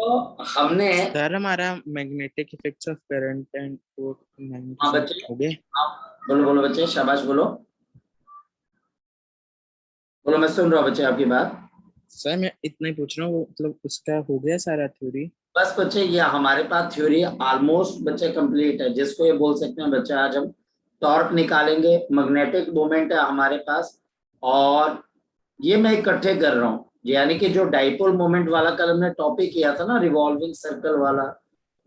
तो हमने, सर हमारा magnetic effects of current and हाँ मैग्नेटिज्म बच्चे, हो गए। आप बोलो बोलो बच्चे, शाबाश बोलो बोलो, मैं सुन रहा हूँ बच्चे आपकी बात। सर मैं इतना ही पूछ रहा हूँ, मतलब उसका हो गया सारा थ्योरी। बस बच्चे, ये हमारे पास थ्योरी ऑलमोस्ट बच्चे कंप्लीट है, जिसको ये बोल सकते हैं बच्चे आज हम टॉर्क निकालेंगे, मैग्नेटिक मोमेंट है हमारे पास। और ये मैं इकट्ठे कर रहा हूँ, यानी कि जो डाइपोल मोमेंट वाला कल हमने टॉपिक किया था ना, रिवॉल्विंग सर्कल वाला,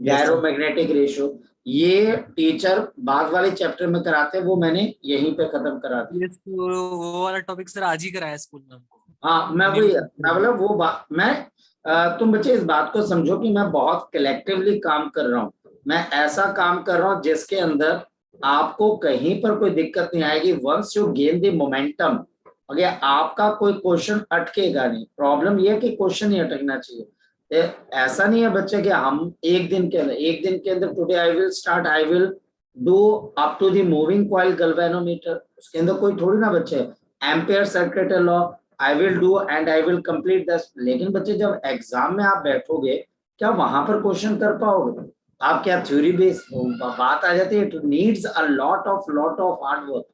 यस सर। गैरोमैग्नेटिक रेशियो, ये टीचर बाद वाले चैप्टर में कराते हैं, वो मैंने यहीं पे खत्म करा दिया। ये वो वाला टॉपिक सर आज ही कराया स्कूल में हमको। हाँ मैं वही, मैं बोला वो बात मैं, तुम बच्चे इस बात को समझो कि मैं बहुत कलेक्टिवली काम कर रहा हूँ। मैं ऐसा काम कर रहा हूँ जिसके अंदर आपको कहीं पर कोई दिक्कत नहीं आएगी। Once you gain the momentum, अगर आपका कोई क्वेश्चन अटकेगा नहीं। प्रॉब्लम यह है कि क्वेश्चन ही अटकना चाहिए। ऐसा नहीं है बच्चे कि हम एक दिन के अंदर today I will start, I will do up to the moving coil galvanometer, उसके अंदर कोई थोड़ी ना बच्चे ampere circuit law I will do and I will complete this. लेकिन बच्चे जब एग्जाम में आप बैठोगे, क्या वहां पर क्वेश्चन कर पाओगे? आप क्या थ्योरी बेस्ड बात आ जाती है, it needs a lot of hard work,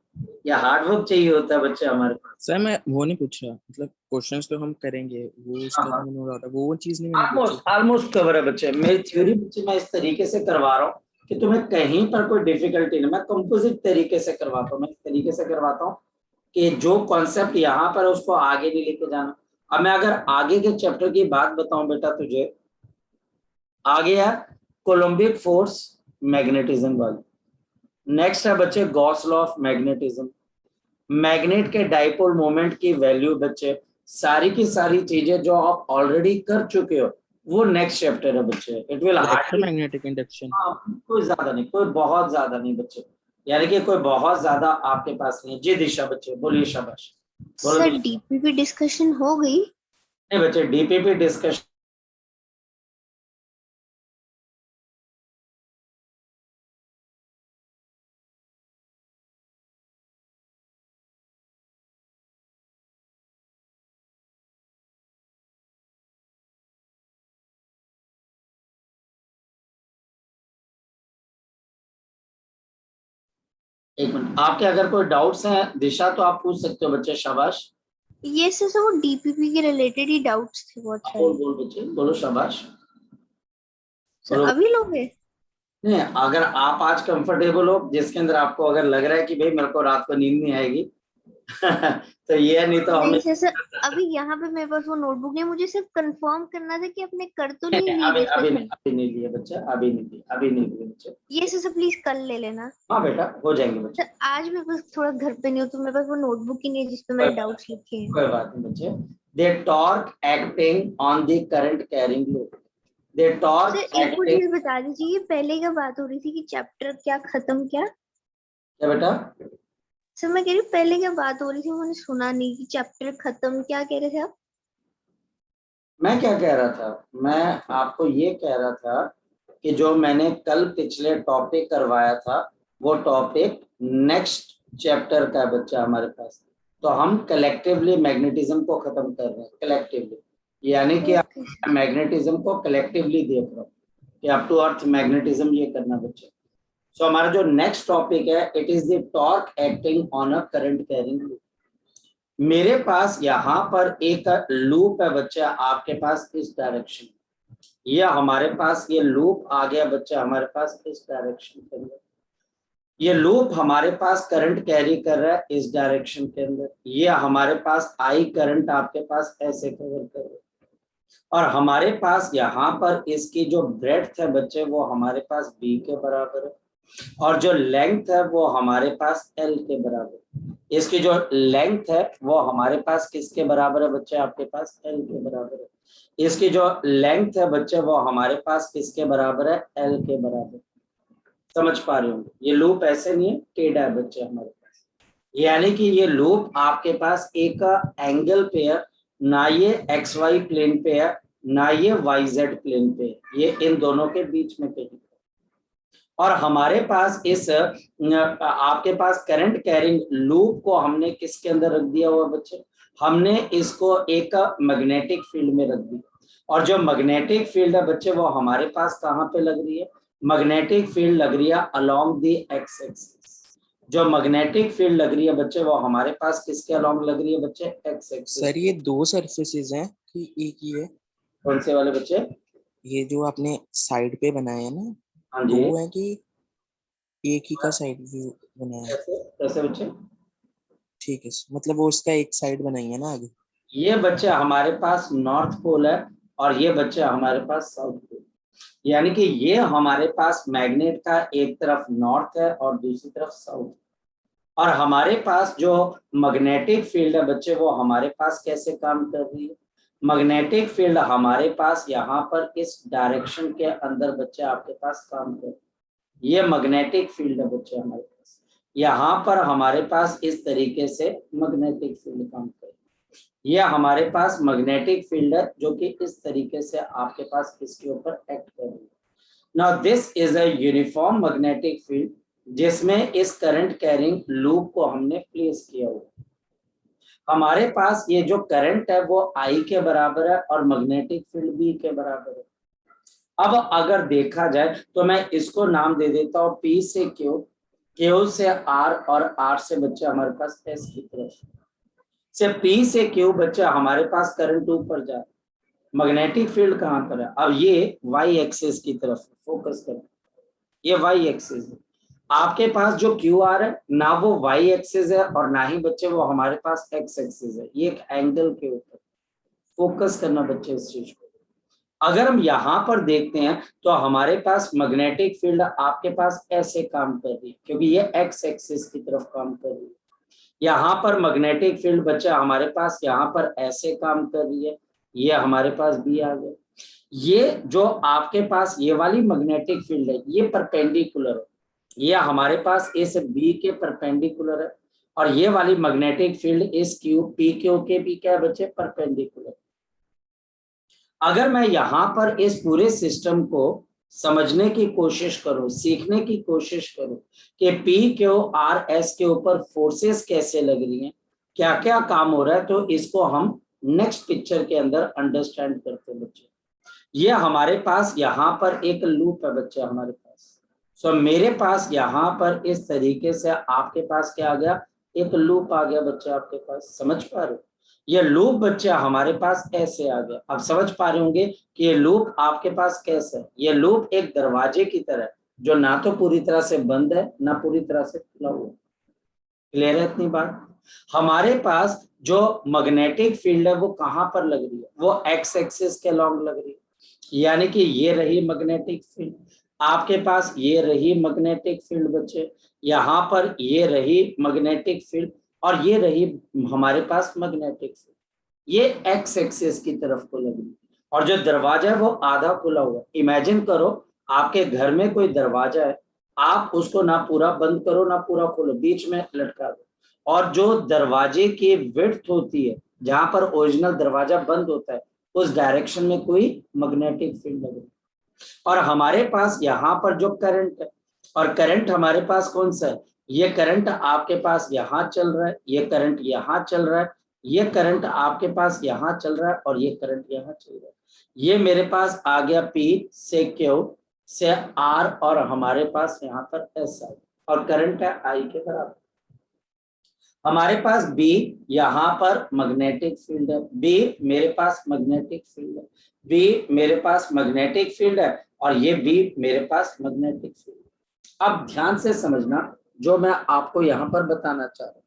या हार्ड वर्क चाहिए होता है बच्चे हमारे पास। सर मैं वो नहीं पूछ रहा, मतलब क्वेश्चंस तो हम करेंगे, वो उसका तो मैंने बोला था, वो चीज नहीं मैंने पूछी। ऑलमोस्ट ऑलमोस्ट कवर है बच्चे, मेरी थ्योरी बच्चे मैं इस तरीके से करवा रहा हूँ कि तुम्हें कहीं पर कोई डिफिकल्टी नहीं। मैं कंपोजिट तरीके से करवाता हूँ, मैं इस तरीके से करवाता हूँ कि जो कॉन्सेप्ट यहाँ पर है उसको आगे नहीं लेके जाना। अब मैं अगर आगे के चैप्टर की बात बताऊं बेटा तुझे, आगे है कोलम्बिक फोर्स मैग्नेटिज्म वाली। नेक्स्ट है बच्चे Gauss law of magnetism, magnet के डाइपोल मोमेंट की वैल्यू बच्चे, सारी की सारी चीजें जो आप ऑलरेडी कर चुके हो, वो नेक्स्ट चैप्टर है बच्चे। It will hardly, electromagnetic induction. कोई ज्यादा नहीं, कोई बहुत ज्यादा नहीं बच्चे, यानी कि कोई बहुत ज्यादा आपके पास नहीं है। जी दिशा बच्चे बोलिए, शाबाश बोलो सर दिशा। डीपीपी डिस्कशन हो गई? नहीं बच्चे, डीपीपी डिस्कशन एक मिनट, आपके अगर कोई डाउट्स हैं दिशा तो आप पूछ सकते हो बच्चे, शाबाश। ये सर वो डीपीपी के रिलेटेड ही डाउट्स थे बहुत बोल सारे। बोल बच्चे बोलो, शाबाश सर बोलो। अभी लोगे? नहीं, अगर आप आज कंफर्टेबल हो, जिसके अंदर आपको अगर लग रहा है कि भाई मेरे को रात को नींद नहीं आएगी तो ये है, नहीं तो हमें नहीं सर अभी यहाँ पे मेरे पास वो नोटबुक नहीं, मुझे सिर्फ कंफर्म करना था कि आपने कर तो नहीं ली अभी अभी नहीं, डिस्कशन। अभी नहीं लिए बच्चे, अभी नहीं लिए बच्चे। ये सर प्लीज कल ले लेना। हाँ बेटा, हो जाएंगे बच्चे। सर आज मेरे पास थोड़ा घर पे नहीं हो तो मेरे पास वो नोटबुक ही नहीं है जिसपे कोई मेरे बात डाउट्स लिखे हैं। कोई बात नहीं बच्चे। The torque acting on the current carrying load, the sir torque एक और एक्टिंग। चीज बता दीजिए, पहले क्या बात हो रही थी कि चैप्टर क्या खत्म क्या? क्या बेटा? सर मैं कह रही हूँ पहले क्या बात हो रही थी, मैंने सुना नहीं कि चैप्टर खत्म, क्या कह रहे थे आप? मैं क्या कह रहा था, मैं आपको ये कह रहा था कि जो मैंने कल पिछले टॉपिक करवाया था, वो टॉपिक नेक्स्ट चैप्टर का है बच्चा हमारे पास। तो हम कलेक्टिवली मैग्नेटिज्म को खत्म कर रहे हैं, कलेक्टिवली, यानी कि ओके। मैग्नेटिज्म को कलेक्टिवली देख रहा हूँ कि अप टू अर्थ मैग्नेटिज्म ये करना बच्चे। सो हमारा जो नेक्स्ट टॉपिक है, it is the torque acting on a current carrying loop. मेरे पास यहाँ पर एक लूप है बच्चा आपके पास इस डायरेक्शन, ये हमारे पास ये लूप आ गया बच्चा हमारे पास इस डायरेक्शन के अंदर। ये लूप हमारे पास करंट कैरी कर रहा है इस डायरेक्शन के अंदर। ये हमारे पास आई करंट आपके पास ऐसे कवर कर रहा है, और हमारे पास यहाँ पर इसकी जो ब्रेड्थ है बच्चे, वो हमारे पास बी के बराबर है, और जो लेंथ है वो हमारे पास एल के बराबर है। इसकी जो लेंथ है वो हमारे पास किसके बराबर है बच्चे, आपके पास एल के बराबर है। इसकी जो लेंथ है बच्चे वो हमारे पास किसके बराबर है, एल के बराबर। समझ पा रहे होंगे, ये लूप ऐसे नहीं है, टेढ़ा है बच्चे हमारे पास, यानी कि ये लूप आपके पास एक एंगल पे है, ना ये एक्स वाई प्लेन पे है, ना ये वाई जेड प्लेन पे है, ये इन दोनों के बीच में कहीं। और हमारे पास इस आपके पास करंट कैरिंग लूप को हमने किसके अंदर रख दिया हुआ बच्चे, हमने इसको एक मैग्नेटिक फील्ड में रख दिया, और जो मैग्नेटिक फील्ड है बच्चे वो हमारे पास कहाँ पे लग रही है? मैग्नेटिक फील्ड लग रही है अलोंग द एक्स एक्सिस। जो मैग्नेटिक फील्ड लग रही है बच्चे वो हमारे पास किसके अलोंग लग रही है बच्चे? X axis. सर ये दो सरफेसेस हैं कि एक ही है? कौन से वाले बच्चे? ये जो आपने साइड पे बनाया है ना, हाँ जी। दो है कि एक ही का साइड व्यू बनाया है? कैसे कैसे बच्चे? ठीक है sir, मतलब वो उसका एक साइड बनाई है ना आगे। ये बच्चे हमारे पास नॉर्थ पोल है और ये बच्चे हमारे पास साउथ पोल, यानी कि ये हमारे पास मैग्नेट का एक तरफ नॉर्थ है और दूसरी तरफ साउथ। और हमारे पास जो मैग्नेटिक फील्ड है बच्चे वो हमारे पास कैसे काम कर रही है? मैग्नेटिक फील्ड हमारे पास यहाँ पर इस डायरेक्शन के अंदर बच्चे आपके पास काम कर रही है। ये मैग्नेटिक फील्ड है बच्चे हमारे पास, यहाँ पर हमारे पास इस तरीके से मैग्नेटिक फील्ड काम कर रही है। ये हमारे पास मैग्नेटिक फील्ड है जो कि इस तरीके से आपके पास इसके ऊपर एक्ट कर रही है। Now this is a uniform magnetic field जिसमें इस करंट कैरिंग लूप को हमने प्लेस किया हुआ। हमारे पास ये जो करंट है वो I के बराबर है और मैग्नेटिक फील्ड B के बराबर है। अब अगर देखा जाए तो मैं इसको नाम दे देता हूँ P से Q, Q से R और R से बच्चे हमारे पास S की तरफ से P से Q बच्चे हमारे पास करंट ऊपर जा रहा है। मैग्नेटिक फील्ड कहाँ पर है? अब ये Y एक्सिस की तरफ फोकस करें, ये Y एक्सिस है। आपके पास जो क्यू आर है ना वो Y एक्सिस है और ना ही बच्चे वो हमारे पास X एक्सिस है, ये एक एंगल के ऊपर फोकस करना बच्चे इस चीज को। अगर हम यहाँ पर देखते हैं तो हमारे पास मैग्नेटिक फील्ड आपके पास ऐसे काम कर रही है क्योंकि ये X एक्सिस की तरफ काम कर रही है। यहाँ पर मैग्नेटिक फील्ड बच्चा हमारे पास यहाँ पर ऐसे काम कर रही है, ये हमारे पास B आ गया। ये जो आपके पास ये वाली मैग्नेटिक फील्ड है ये परपेंडिकुलर है, ये हमारे पास इस बी के परपेंडिकुलर है, और ये वाली मैग्नेटिक फील्ड इस क्यू पी क्यू के भी क्या है बच्चे? परपेंडिकुलर। अगर मैं यहाँ पर इस पूरे सिस्टम को समझने की कोशिश करूं, सीखने की कोशिश करूं कि पी क्यू आर एस के ऊपर फोर्सेस कैसे लग रही हैं, क्या क्या काम हो रहा है, तो इसको हम नेक्स्ट पिक्चर के अंदर अंडरस्टैंड करते हैं बच्चे। ये हमारे पास यहाँ पर एक लूप है बच्चे हमारे पास। सो मेरे पास यहाँ पर इस तरीके से आपके पास क्या आ गया? एक लूप आ गया बच्चे आपके पास। समझ पा रहे हो? ये लूप बच्चे हमारे पास ऐसे आ गया। अब समझ पा रहे होंगे कि ये लूप आपके पास कैसे है। ये लूप एक दरवाजे की तरह जो ना तो पूरी तरह से बंद है ना पूरी तरह से खुला हुआ। क्लियर है इतनी बात? हमारे पास जो मैग्नेटिक फील्ड है वो कहाँ पर लग रही है? वो एक्स एक्सिस के अलोंग लग रही है, यानी कि ये रही मैग्नेटिक फील्ड आपके पास, ये रही मैग्नेटिक फील्ड बच्चे, यहाँ पर ये रही मैग्नेटिक फील्ड और ये रही हमारे पास मैग्नेटिक फील्ड। ये एक्स एक्सिस की तरफ को लगी और जो दरवाजा है वो आधा खुला हुआ। इमेजिन करो आपके घर में कोई दरवाजा है, आप उसको ना पूरा बंद करो ना पूरा खोलो, बीच में लटका दो, और जो दरवाजे की विड्थ होती है जहां पर ओरिजिनल दरवाजा बंद होता है उस डायरेक्शन में कोई मैग्नेटिक फील्ड लगे। और हमारे पास यहाँ पर जो करंट है, और करंट हमारे पास कौन सा है? ये करंट आपके पास यहाँ चल रहा है, ये करंट यहाँ चल रहा है, ये करंट आपके पास यहाँ चल रहा है और ये करंट यहाँ चल रहा है। ये मेरे पास आ गया P से Q से R और हमारे पास यहाँ पर SI और करंट है I के बराबर। हमारे पास B यहाँ पर मैग्नेटिक फील्ड है, B मेरे पास मैग्नेटिक फील्ड है, B मेरे पास मैग्नेटिक फील्ड है और ये B मेरे पास मैग्नेटिक फील्ड है। अब ध्यान से समझना जो मैं आपको यहाँ पर बताना चाह रहा हूँ।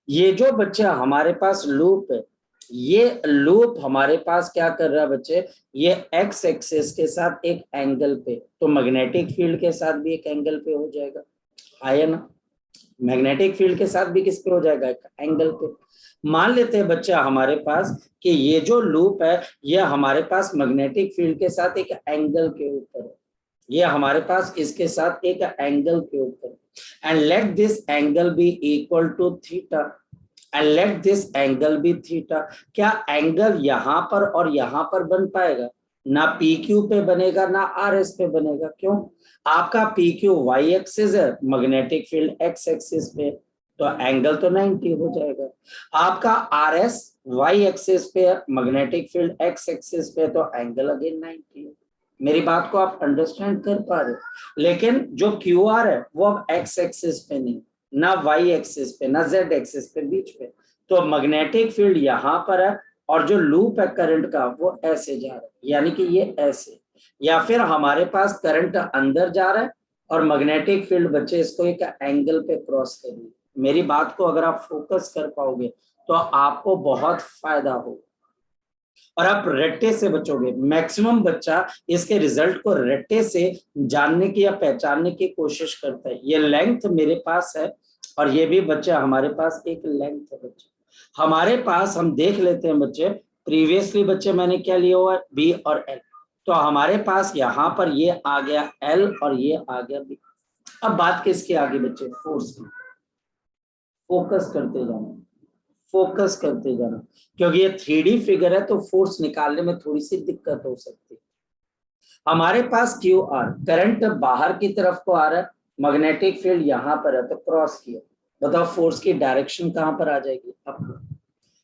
ये जो बच्चा हमारे पास लूप है, ये लूप हमारे पास क्या कर रहा है बच्चे? ये एक्स एक्सिस के साथ एक एंगल पे, तो मैग्नेटिक फील्ड के साथ भी एक एंगल पे हो जाएगा, है ना? मैग्नेटिक फील्ड के साथ भी किस पे हो जाएगा? एक एंगल पे। मान लेते हैं बच्चा हमारे पास कि ये जो लूप है ये हमारे पास मैग्नेटिक फील्ड के साथ एक एंगल के ऊपर है, ये हमारे पास इसके साथ एक एंगल के ऊपर, and let this angle be equal to theta, and let this angle be theta. क्या एंगल यहाँ पर और यहाँ पर बन पाएगा? ना पी क्यू पे बनेगा ना आर एस पे बनेगा। क्यों? आपका पी क्यू वाई एक्सिस है, मैग्नेटिक फील्ड एक्स एक्सिस पे, तो एंगल तो 90 हो जाएगा। आपका आर एस वाई एक्सिस पे, मैग्नेटिक फील्ड एक्स एक्सिस पे, तो एंगल अगेन 90 है। मेरी बात को आप अंडरस्टैंड कर पा रहे हो? लेकिन जो क्यू आर है वो अब एक्स एक्सिस पे नहीं, ना वाई एक्सिस पे, ना जेड एक्सिस पे, बीच पे। तो मैग्नेटिक फील्ड यहाँ पर है और जो लूप है करंट का वो ऐसे जा रहा है, यानी कि ये ऐसे, या फिर हमारे पास करंट अंदर जा रहा है और मैग्नेटिक फील्ड बच्चे इसको एक एंगल पे क्रॉस कर रही है। मेरी बात को अगर आप फोकस कर पाओगे तो आपको बहुत फायदा होगा और आप रट्टे से बचोगे। मैक्सिमम बच्चा इसके रिजल्ट को रट्टे से जानने की या पहचानने की कोशिश करता है। ये लेंथ मेरे पास है और ये भी बच्चा हमारे पास एक लेंथ है। बच्चे हमारे पास, हम देख लेते हैं बच्चे, प्रीवियसली बच्चे मैंने क्या लिया हुआ है, बी और एल। तो हमारे पास यहाँ पर ये आ गया एल और ये आ गया बी। अब बात किसकी आगे बच्चे, फोर्स की। फोकस करते जाना, फोकस करते जाना, क्योंकि ये 3D फिगर है तो फोर्स निकालने में थोड़ी सी दिक्कत हो सकती है। हमारे पास क्यू आर, करंट बाहर की तरफ को आ रहा है, मैग्नेटिक फील्ड यहाँ पर है तो क्रॉस किया। बताओ फोर्स की डायरेक्शन कहाँ पर आ जाएगी, अपवर्ड।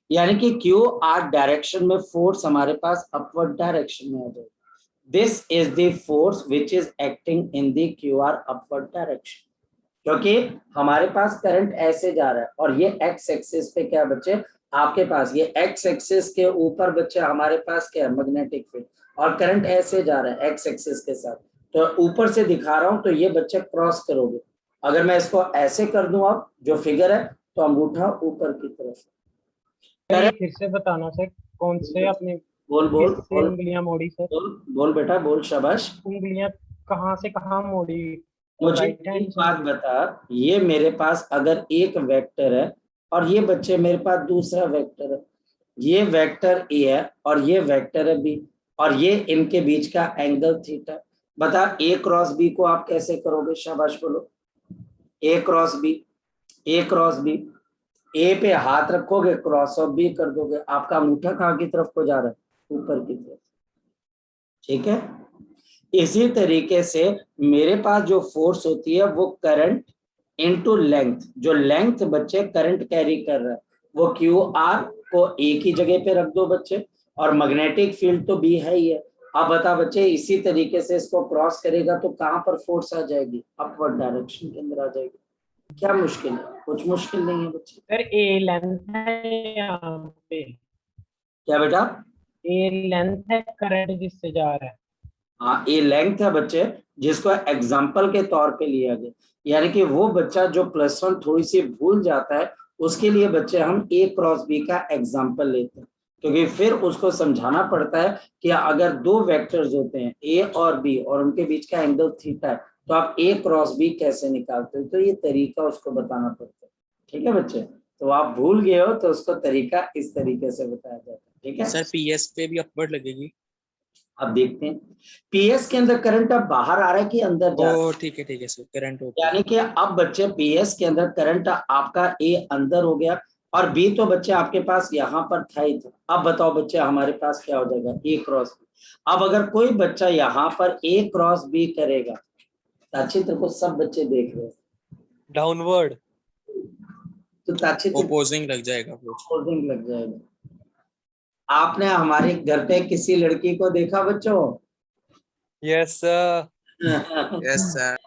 यानी कि क्यू आर डायरेक्शन में फोर्स हमारे पास अपवर्ड डायरेक्शन में आ जाएगी। This is the force which is acting in the Q R upward direction, क्योंकि हमारे पास करंट ऐसे जा रहा है और ये एक्स एक्सिस पे क्या बच्चे, आपके पास ये एक्स एक्सिस के ऊपर बच्चे हमारे पास क्या है, मैग्नेटिक फील्ड, और करंट ऐसे जा रहा है एक्स एक्सिस के साथ। तो ऊपर से दिखा रहा हूं तो ये बच्चे क्रॉस करोगे। अगर मैं इसको ऐसे कर दूं, अब जो फिगर है, तो अंगूठा ऊपर की तरफ। सर, ये फिर से बताना सर, कौन से अपने बोल बोल किससे बोल उंगलियां मोड़ी सर? बोल बेटा बोल, शाबाश। उंगलियां कहाँ से कहाँ मोड़ी? मुझे राइट हैंड एक से बात मोड़ी? बता, ये मेरे पास अगर एक वेक्टर है और ये बच्चे मेरे पास दूसरा वेक्टर है, ये वेक्टर ए है और ये वेक्टर है बी, और ये इनके बीच का एंगल थीटा। बता ए क्रॉस बी को आप कैसे करोगे, शाबाश बोलो। ए क्रॉस बी, ए क्रॉस बी, ए पे हाथ रखोगे, क्रॉस ऑफ बी कर दोगे। आपका अंगूठा कहाँ की तरफ को जा रहा है, ऊपर की तरफ। ठीक है, इसी तरीके से मेरे पास जो फोर्स होती है वो करंट इनटू लेंथ, जो लेंथ बच्चे करंट कैरी कर रहा है वो क्यू आर को एक ही जगह पे रख दो बच्चे, और मैग्नेटिक फील्ड तो बी है ही है। अब बता बच्चे, इसी तरीके से इसको क्रॉस करेगा तो कहां पर फोर्स आ जाएगी, अपवर्ड डायरेक्शन के अंदर आ जाएगी। क्या मुश्किल है, कुछ मुश्किल नहीं है बच्चे। सर ए लेंथ है यहाँ पे, क्या बेटा, ए लेंथ है करंट जिससे जा रहा है। हाँ ये लेंथ है बच्चे, जिसको एग्जाम्पल के तौर पे लिया गया, यानी कि वो बच्चा जो +1 थोड़ी सी भूल जाता है उसके लिए बच्चे हम ए क्रॉस बी का एग्जाम्पल लेते हैं, क्योंकि फिर उसको समझाना पड़ता है कि अगर दो वेक्टर्स होते हैं ए और बी और उनके बीच का एंगल थीटा है तो आप ए क्रॉस बी कैसे निकालते हो, तो ये तरीका उसको बताना पड़ता है। ठीक है बच्चे, तो आप भूल गए हो तो उसको तरीका इस तरीके से बताया जाता है। ठीक है सर पीएस पे भी अपवर्ड लगेगी? अब देखते हैं पीएस के अंदर करंट अब बाहर आ रहा है कि अंदर जा रहा है। ओ ठीक है सर, करंट हो यानी कि अब बच्चे पीएस के अंदर करंट आपका ए अंदर हो गया और बी तो बच्चे आपके पास यहाँ पर था ही था। अब बताओ बच्चे हमारे पास क्या हो जाएगा, ए क्रॉस बी। अब अगर कोई बच्चा यहाँ पर ए क्रॉस बी करेगा, ताचित्र को सब बच्चे देख रहे हैं, डाउनवर्ड। तो ताचित्र ओपोजिंग लग जाएगा कुछ। ऑपोजिंग लग जाएगा। आपने हमारे घर पे किसी लड़की को देखा बच्चों? Yes sir. Yes sir.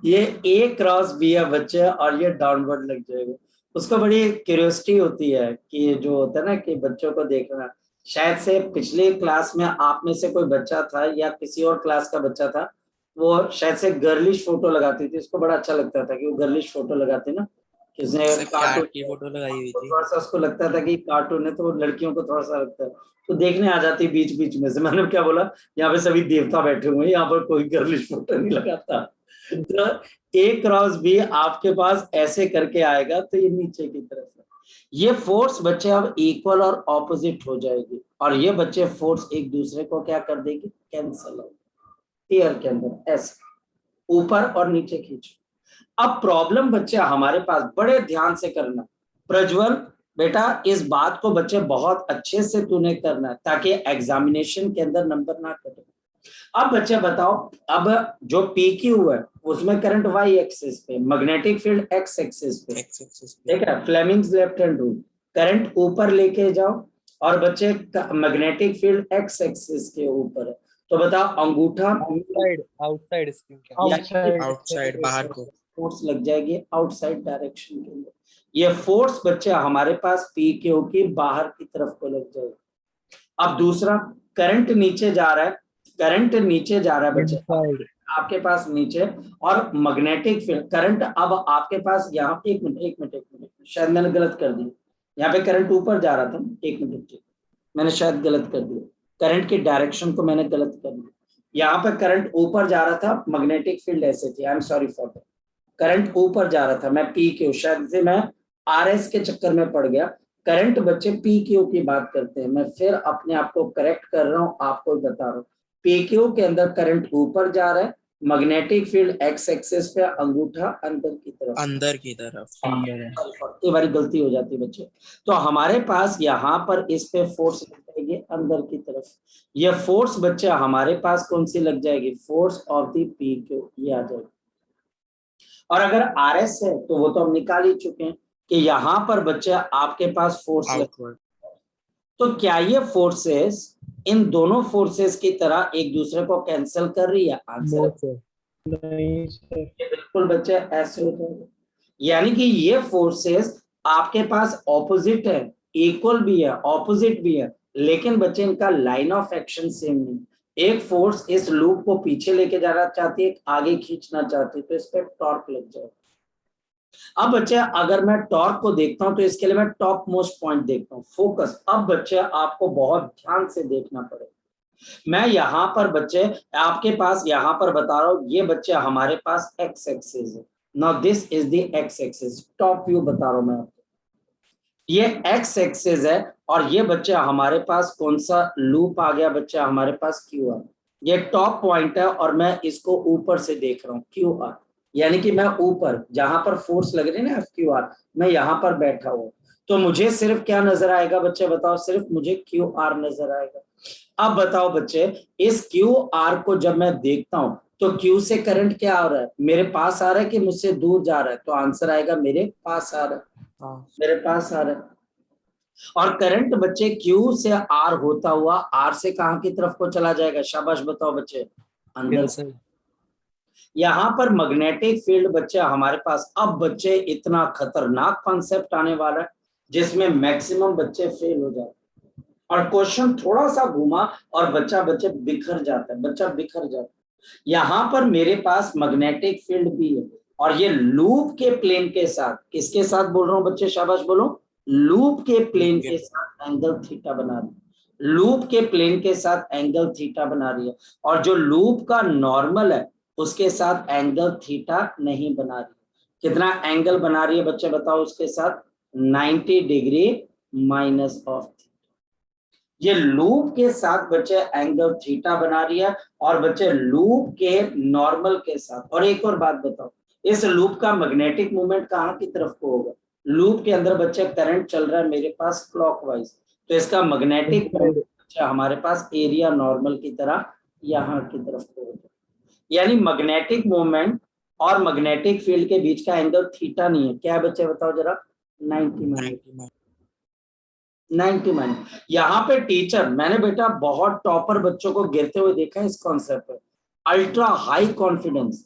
ये ए क्रॉस बी है बच्चे और ये डाउनवर्ड लग जाएगा। उसको बड़ी क्यूरियोसिटी होती है कि जो होता है ना कि बच्चों को देखना। शायद से पिछले क्लास में आप में से कोई बच्चा था या किसी और क्लास का बच्चा था, वो शायद से गर्लिश फोटो लगाती थी, उसको बड़ा अच्छा लगता था कि वो गर्लिश फोटो लगाते ना, कि उसने कार्टून की फोटो लगाई हुई थी। थोड़ा सा उसको लगता था कि कार्टून है तो वो लड़कियों को थोड़ा सा लगता है, तो देखने आ जाती बीच बीच में से। मैंने क्या बोला, यहाँ पे सभी देवता बैठे हुए हैं, यहाँ पर कोई गर्लिश फोटो नहीं लगाता। तो ए क्रॉस बी आपके पास ऐसे करके आएगा तो ये नीचे की तरफ है। ये फोर्स बच्चे अब इक्वल और ऑपोजिट हो जाएगी और ये बच्चे फोर्स एक दूसरे को क्या कर देगी, कैंसल हो। पेयर के अंदर ऐसे ऊपर और नीचे खींचो। अब प्रॉब्लम बच्चे हमारे पास बड़े ध्यान से करना, प्रज्वल बेटा इस बात को बच्चे बहुत अच्छे से तूने करना है ताकि एग्जामिनेशन के अंदर नंबर ना कटे। अब बच्चे बताओ, अब जो पी क्यू है उसमें करंट वाई एक्सिस पे, मैग्नेटिक फील्ड एक्स एक्सिस पे, एक्स एक्सिस पे। ठीक है, Fleming's left hand rule, current ऊपर लेके जाओ और बच्चे मैग्नेटिक फील्ड एक्स एक्सिस के ऊपर है, तो बताओ अंगूठा आउटसाइड स्क्रीन के आउटसाइड आउटसाइड बाहर को। फोर्स लग जाएगी आउटसाइड डायरेक्शन के अंदर, ये फोर्स बच्चे हमारे पास पी क्यू की बाहर की तरफ को लग जाएगी। अब दूसरा, करंट नीचे जा रहा है, करंट नीचे जा रहा है बच्चे आपके पास नीचे, और मैग्नेटिक फील्ड करंट अब आपके पास यहाँ, एक मिनट, शायद मैंने गलत कर दिया, यहाँ पे करंट ऊपर जा रहा था, एक मिनट, मैंने शायद गलत कर दिया, करंट की डायरेक्शन को मैंने गलत कर दिया, यहाँ पे करंट ऊपर जा रहा था, मैग्नेटिक फील्ड ऐसे थी, आई am sorry for that, current ऊपर जा रहा था, मैं पी क्यू, शायद से मैं आर एस के चक्कर में पड़ गया, करंट बच्चे पी क्यू की बात करते हैं, मैं फिर अपने आप को करेक्ट कर रहा हूँ, आपको बता रहा हूँ, पी क्यू के अंदर करंट ऊपर जा रहा है, मैग्नेटिक फील्ड एक्स एक्सिस पे, अंगूठा अंदर की तरफ, अंदर की तरफ। ये बारी गलती हो जाती है बच्चे, तो हमारे पास यहाँ पर इस पे फोर्स लग जाएगी अंदर की तरफ, ये फोर्स बच्चे हमारे पास कौन सी लग जाएगी, force of the P Q, ये आ जाएगी। और अगर आर एस है तो वो तो हम निकाल ही चुके हैं कि यहाँ पर बच्चे आपके पास फोर्स आउटवर्ड। तो क्या ये फोर्सेस इन दोनों फोर्सेस की तरह एक दूसरे को कैंसिल कर रही है, आंसर नहीं सर। ये बिल्कुल बच्चे ऐसे होते हैं, यानी कि ये फोर्सेस आपके पास ऑपोजिट है, इक्वल भी है, ऑपोजिट भी है, लेकिन बच्चे इनका लाइन ऑफ एक्शन सेम नहीं, एक फोर्स इस लूप को पीछे लेके जाना चाहती है, आगे खींचना चाहती है, तो इस पर टॉर्क लग जाएगा। अब बच्चे अगर मैं टॉर्क को देखता हूं तो इसके लिए मैं टॉप मोस्ट पॉइंट देखता हूं, फोकस। अब बच्चे आपको बहुत ध्यान से देखना पड़ेगा, मैं यहाँ पर बच्चे आपके पास यहाँ पर बता रहा हूँ, ये बच्चे हमारे पास एक्स एक्सिस है, now this is the x axis, top view बता रहा हूँ मैं आपको, ये एक्स एक्सिस है, और ये बच्चे हमारे पास कौन सा लूप आ गया बच्चे, हमारे पास क्यू आर, ये टॉप पॉइंट है, और मैं इसको ऊपर से देख रहा हूँ क्यू आर, यानी कि मैं ऊपर जहां पर फोर्स लग रही है ना एफ क्यू आर, मैं यहाँ पर बैठा हूँ, तो मुझे सिर्फ क्या नजर आएगा बच्चे बताओ, सिर्फ मुझे क्यू आर नजर आएगा। अब बताओ बच्चे, इस क्यू आर को जब मैं देखता हूं तो क्यू से करंट क्या आ रहा है, मेरे पास आ रहा है कि मुझसे दूर जा रहा है, तो आंसर आएगा मेरे पास आ रहा है, मेरे पास आ रहा है। और करंट बच्चे क्यू से आर होता हुआ आर से कहां की तरफ को चला जाएगा, शाबाश बताओ बच्चे, अंदर। यहाँ पर मैग्नेटिक फील्ड बच्चे हमारे पास, अब बच्चे इतना खतरनाक कॉन्सेप्ट आने वाला है जिसमें मैक्सिमम बच्चे फेल हो जाते हैं, और क्वेश्चन थोड़ा सा घुमा और बच्चे बिखर जाता है, बच्चा बिखर जाता है। यहाँ पर मेरे पास मैग्नेटिक फील्ड भी है, और ये लूप के प्लेन के साथ, किसके साथ बोल रहा हूँ बच्चे, शाबाश बोलो, लूप के प्लेन के साथ एंगल थीटा बना रही है, लूप के प्लेन के साथ एंगल थीटा बना रही है, और जो लूप का नॉर्मल है उसके साथ एंगल थीटा नहीं बना रही, कितना एंगल बना रही है बच्चे बताओ उसके साथ, 90 डिग्री माइनस ऑफ, ये लूप के साथ बच्चे एंगल थीटा बना रही है, और बच्चे लूप के नॉर्मल के साथ। और एक और बात बताओ, इस लूप का मैग्नेटिक मूवमेंट कहाँ की तरफ को होगा, लूप के अंदर बच्चे करंट चल रहा है मेरे पास क्लॉकवाइज, तो इसका मैग्नेटिक मूवमेंट बच्चे हमारे पास एरिया नॉर्मल की तरह यहाँ की तरफ को होगा, यानी मैग्नेटिक मूवमेंट और मैग्नेटिक फील्ड के बीच का एंगल थीटा नहीं है, क्या है बच्चे बताओ जरा, 90 माइनस। यहाँ पे टीचर, मैंने बेटा बहुत टॉपर बच्चों को गिरते हुए देखा है इस कॉन्सेप्ट पे, अल्ट्रा हाई कॉन्फिडेंस,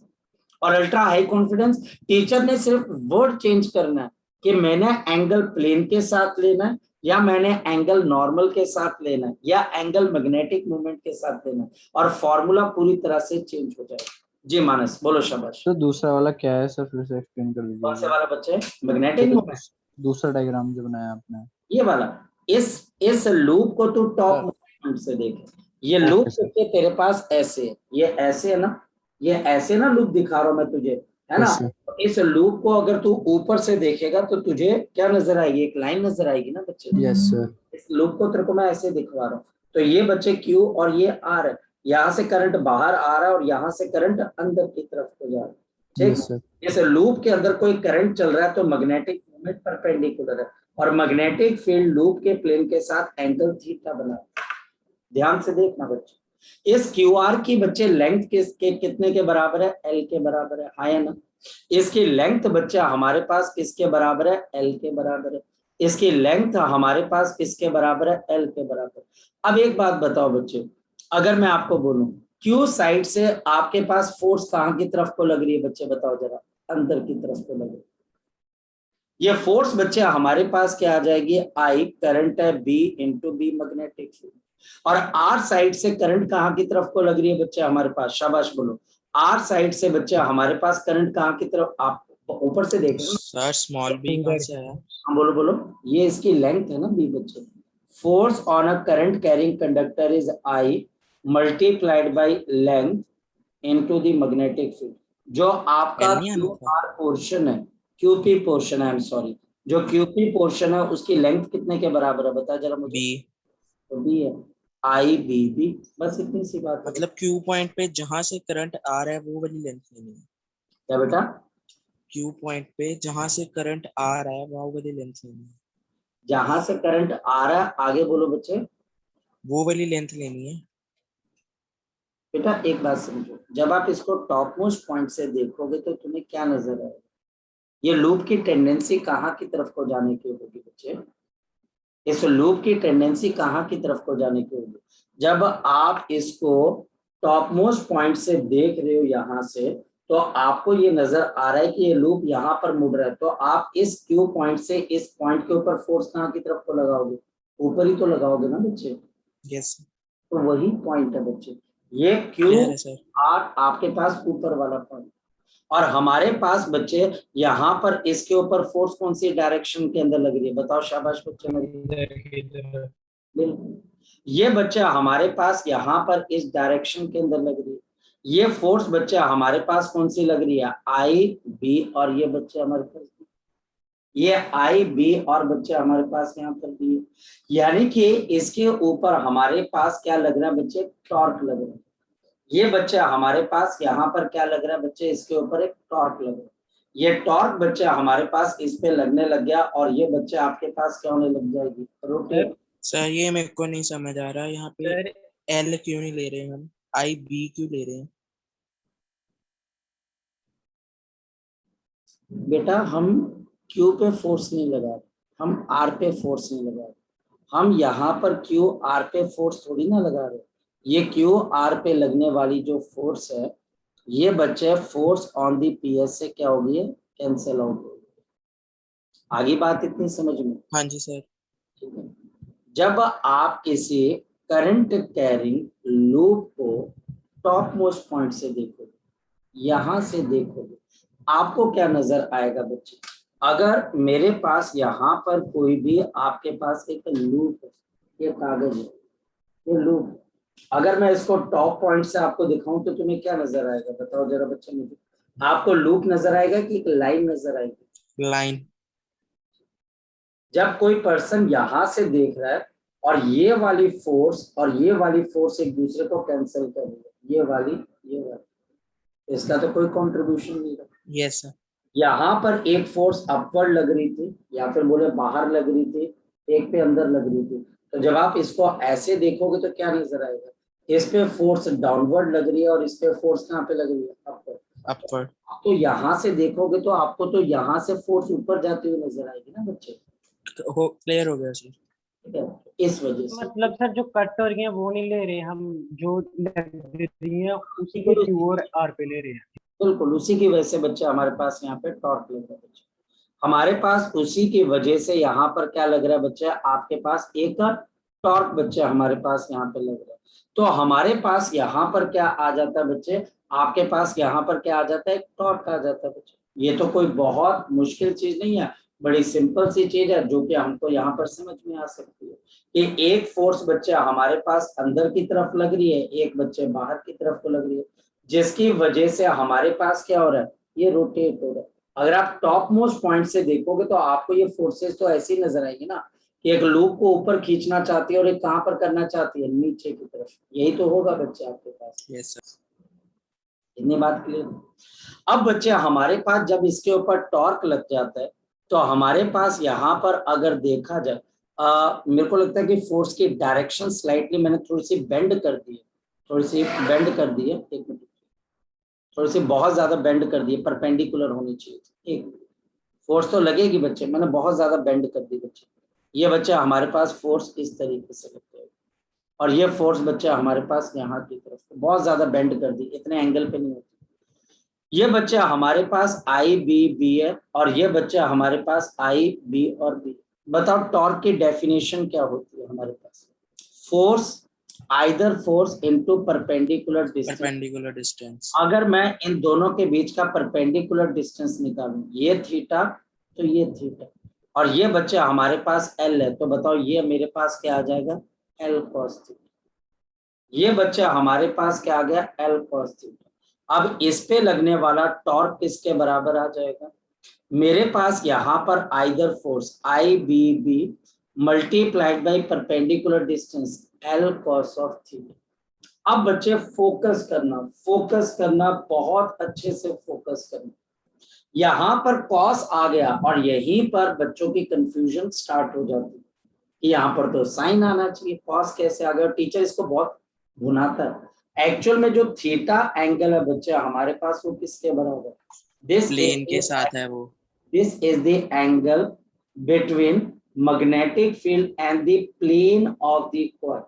और अल्ट्रा हाई कॉन्फिडेंस टीचर ने सिर्फ वर्ड चेंज करना है कि मैंने एंगल प्लेन के साथ लेना है, या मैंने एंगल नॉर्मल के साथ लेना है, या एंगल मैग्नेटिक मूवमेंट के साथ लेना है, और फॉर्मूला पूरी तरह से चेंज हो जाएगा। जी मानस बोलो शाबाश। तो दूसरा वाला क्या है सर, फिर से एक्सप्लेन कर कौन से दीजिए। वाला बच्चे, मैग्नेटिक मूवमेंट, दूसरा डायग्राम जो बनाया आपने, ये वाला, इस लूप को तू टॉप मूवमेंट से देख, ये लूप के तेरे पास ऐसे, ये ऐसे है ना, ये ऐसे ना लूप दिखा रहा हूं मैं तुझे, है ना, इस लूप को अगर तू ऊपर से देखेगा तो तुझे क्या नजर आएगी, एक लाइन नजर आएगी ना बच्चे, यस सर, इस लूप को तेरे को मैं ऐसे दिखवा रहा हूँ, तो ये बच्चे क्यू और ये आर है, यहाँ से करंट बाहर आ रहा है और यहाँ से करंट अंदर की तरफ को जा रहा है, ठीक है। इस लूप के अंदर कोई करंट चल रहा है तो मैग्नेटिक मूवमेंट परपेंडिकुलर है, और मैग्नेटिक फील्ड लूप के प्लेन के साथ एंगल थीटा बना, ध्यान से देखना बच्चे, इस क्यू आर की बच्चे लेंथ किसके कितने के बराबर है? एल के बराबर है या ना? इसकी लेंथ बच्चा हमारे पास किसके बराबर है? एल के बराबर है। इसकी लेंथ हमारे पास किसके बराबर है? एल के बराबर। अब एक बात बताओ बच्चे, अगर मैं आपको बोलूं क्यू साइड से आपके पास फोर्स कहां की तरफ को लग रही है बच्चे, बताओ जरा, अंदर की तरफ को लग रही है। ये फोर्स बच्चे हमारे पास क्या आ जाएगी? आई करंट है B into B magnetic field. और आर साइड से करंट कहां की तरफ को लग रही है बच्चे हमारे पास? शाबाश बोलो। आर साइड से बच्चे हमारे पास करंट कहां की तरफ? आप ऊपर से देख रहे हो। सर स्मॉल बी कहाँ से आया? हाँ बोलो बोलो। ये इसकी लेंथ है ना बी बच्चे। Force on a current carrying conductor is I multiplied by length into the magnetic field. जो आपका L नहीं आना क्यू था? आर पोर्शन है, क्यूपी पोर्शन है, आई एम सॉरी, जो क्यूपी पोर्शन है उसकी लेंथ कितने के बराबर है बता जरा मुझे। बी। तो बी है, आई बी बी, बस इतनी सी बात है। मतलब क्यू पॉइंट पे जहां से करंट आ रहा है वो वाली लेंथ लेनी है। क्या बेटा? क्यू पॉइंट पे जहां से करंट आ रहा है वो वाली लेंथ लेनी है। जहां से करंट आ रहा है, आगे बोलो बच्चे। वो वाली लेंथ लेनी है। बेटा एक बात समझो, जब आप इसको टॉप मोस्ट पॉइंट से देखोगे तो तुम्हें क्या नजर आएगा? ये लूप की टेंडेंसी कहाँ की तरफ को जाने की होगी बच्चे? इस लूप की टेंडेंसी कहाँ की तरफ को जाने की होगी? जब आप इसको टॉप मोस्ट पॉइंट से देख रहे हो यहाँ से, तो आपको ये नजर आ रहा है कि ये लूप यहाँ पर मुड़ रहा है, तो आप इस क्यू पॉइंट से इस पॉइंट के ऊपर फोर्स कहाँ की तरफ को लगाओगे? ऊपर ही तो लगाओगे ना बच्चे। यस तो वही पॉइंट है बच्चे, ये क्यू क्लियर है सर। आर आपके पास ऊपर वाला पॉइंट, और हमारे पास बच्चे यहाँ पर इसके ऊपर फोर्स कौन सी डायरेक्शन के अंदर लग रही है? बताओ शाबाश बच्चे मेरे। बिल्कुल, ये बच्चा हमारे पास यहाँ पर इस डायरेक्शन के अंदर लग रही है। ये फोर्स बच्चा हमारे पास कौन सी लग रही है? आई बी, और ये बच्चे हमारे पास ये आई बी, और बच्चे हमारे पास यहाँ पर भी है। यानी कि इसके ऊपर हमारे पास क्या लग रहा है बच्चे? टॉर्क लग रहा है। ये बच्चा हमारे पास यहाँ पर क्या लग रहा है बच्चे? इसके ऊपर एक टॉर्क लग रहा है। ये टॉर्क बच्चा हमारे पास इस पे लगने लग गया, और ये बच्चा आपके पास क्या होने लग जाएगी? रोटेट। सर ये मेरे को नहीं समझ आ रहा यहाँ पे सर एल क्यों नहीं ले रहे हैं हम? आई बी क्यों ले रहे हैं? बेटा हम क्यू पे फोर्स नहीं लगा रहे, हम आर पे फोर्स नहीं लगा रहे। हम यहाँ पर क्यू आर पे फोर्स थोड़ी ना लगा रहे। ये क्यू आर पे लगने वाली जो फोर्स है, ये बच्चे force on the P S से क्या होगी? कैंसिल आउट होगी। आगे बात इतनी समझ में? हाँ जी सर। ठीक है। जब आप किसी करंट कैरिंग लूप को टॉप मोस्ट पॉइंट से देखोगे, यहां से देखोगे, आपको क्या नजर आएगा बच्चे? अगर मेरे पास यहाँ पर कोई भी आपके पास एक लूप है, ये कागज है, ये लूप, अगर मैं इसको टॉप पॉइंट से आपको दिखाऊं तो तुम्हें क्या नजर आएगा? बताओ जरा बच्चे मुझे। आपको लूप नजर आएगा कि एक लाइन नजर आएगी? लाइन। जब कोई पर्सन यहां से देख रहा है और ये वाली फोर्स और ये वाली फोर्स एक दूसरे को कैंसिल कर रही है, ये वाली, इसका तो कोई कंट्रीब्यूशन नहीं रहा। Yes sir. यहाँ पर एक फोर्स अपवर्ड लग रही थी, या फिर बोले बाहर लग रही थी, एक पे अंदर लग रही थी। तो जब आप इसको ऐसे देखोगे तो क्या नजर आएगा? इस पे फोर्स डाउनवर्ड लग रही है और इस पे फोर्स कहाँ पे लग रही है? अपवर्ड। अपवर्ड। तो यहाँ से देखोगे तो आपको तो यहाँ से फोर्स ऊपर जाती हुई नजर आएगी ना बच्चे। हो क्लियर हो गया सर। ठीक है, इस वजह से मतलब सर जो कट हो रही है वो नहीं ले रहे हम, जो लग रही है उसी को क्यू और आर पे ले रहे हैं। बिल्कुल उसी की वजह से बच्चे हमारे पास यहाँ पे टॉर्क लग रहा है बच्चे। हमारे पास उसी की वजह से यहाँ पर क्या लग रहा है बच्चे? आपके पास एक टॉर्क बच्चे हमारे पास यहाँ पे लग रहा है। तो हमारे पास यहाँ पर क्या आ जाता है बच्चे? आपके पास यहाँ पर क्या आ जाता है? एक टॉर्क आ जाता है बच्चे। ये तो कोई बहुत मुश्किल चीज नहीं है, बड़ी सिंपल सी चीज है जो कि हमको यहाँ पर समझ में आ सकती है कि एक फोर्स बच्चे हमारे पास अंदर की तरफ लग रही है, एक बच्चे बाहर की तरफ को लग रही है, जिसकी वजह से हमारे पास क्या हो रहा है? ये रोटेट हो रहा है। अगर आप टॉप मोस्ट पॉइंट से देखोगे तो आपको ये फोर्सेस तो ऐसी नजर आएगी ना कि एक लूप को ऊपर खींचना चाहती है और एक कहां पर करना चाहती है? नीचे की तरफ। यही तो होगा बच्चे आपके पास। Yes sir. इतनी बात क्लियर? अब बच्चे हमारे पास जब इसके ऊपर टॉर्क लग जाता है तो हमारे पास यहाँ पर अगर देखा जाए, मेरे को लगता है कि फोर्स की डायरेक्शन स्लाइटली मैंने थोड़ी सी बेंड कर दी है, थोड़ी सी बेंड कर दी है, एक मिनट, थोड़ी सी बहुत ज्यादा बेंड कर दी है, परपेंडिकुलर होनी चाहिए थी। एक फोर्स तो लगेगी बच्चे, मैंने बहुत ज्यादा बेंड कर दी बच्चे। ये बच्चे हमारे पास फोर्स इस तरीके से लगते हैं, और ये फोर्स बच्चे हमारे पास यहाँ की तरफ बहुत ज्यादा बेंड कर दी, इतने एंगल पे नहीं होती। ये बच्चा हमारे पास आई बी बी है, और ये बच्चा हमारे पास आई बी और बी। बताओ टॉर्क की डेफिनेशन क्या होती है हमारे पास? Force, either force into perpendicular distance. Perpendicular distance. अगर मैं इन दोनों के बीच का परपेंडिकुलर डिस्टेंस निकालूं, ये थीटा तो ये थीटा, और ये बच्चा हमारे पास एल है, तो बताओ ये मेरे पास क्या आ जाएगा? L cos theta. ये बच्चा हमारे पास क्या आ गया? L cos theta. अब इस पे लगने वाला टॉर्क किसके बराबर आ जाएगा? मेरे पास यहाँ पर either force I B B multiplied by perpendicular distance L cos of theta. अब बच्चे फोकस करना, बहुत अच्छे से फोकस करना। यहाँ पर कॉस आ गया, और यहीं पर बच्चों की कंफ्यूजन स्टार्ट हो जाती है कि यहाँ पर तो साइन आना चाहिए, कॉस कैसे आ गया? टीचर इसको बहुत भुनाता है। एक्चुअल में जो थीटा एंगल है बच्चा हमारे पास, वो किसके बराबर? दिस प्लेन के साथ है वो। This is the angle between magnetic field and the plane of the coil,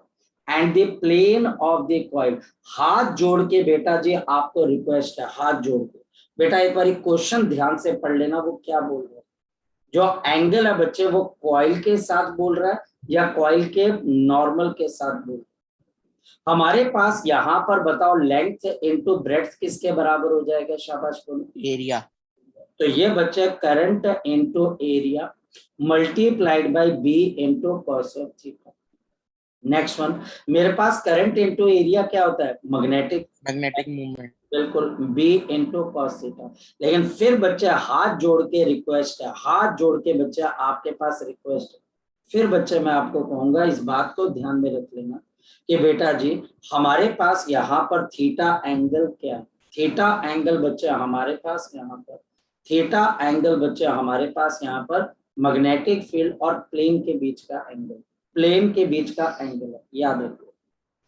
and the plane of the coil। हाथ जोड़ के बेटा जी आपको रिक्वेस्ट है, हाथ जोड़ के बेटा एक बार क्वेश्चन ध्यान से पढ़ लेना, वो क्या बोल रहा है। जो एंगल है बच्चे वो कॉइल के साथ बोल रहा है या कॉइल के नॉर्मल के साथ बोल रहा है? हमारे पास यहाँ पर बताओ लेंथ इनटू ब्रेड्थ किसके बराबर हो जाएगा? शाबाश बोलो। एरिया। तो ये बच्चे current into area multiplied by B into cos of theta. Next one, मेरे पास करंट इनटू एरिया क्या होता है? Magnetic movement. बिल्कुल, बी इनटू कॉस थीटा। लेकिन फिर बच्चे हाथ जोड़ के रिक्वेस्ट है, हाथ जोड़ के बच्चे आपके पास रिक्वेस्ट है, फिर बच्चे मैं आपको कहूंगा इस बात को ध्यान में रख लेना कि बेटा जी हमारे पास यहाँ पर थीटा एंगल क्या है? थीटा एंगल बच्चे हमारे पास यहाँ पर, थीटा एंगल बच्चे हमारे पास यहाँ पर मैग्नेटिक फील्ड और प्लेन के बीच का एंगल, प्लेन के बीच का एंगल है, याद रखो।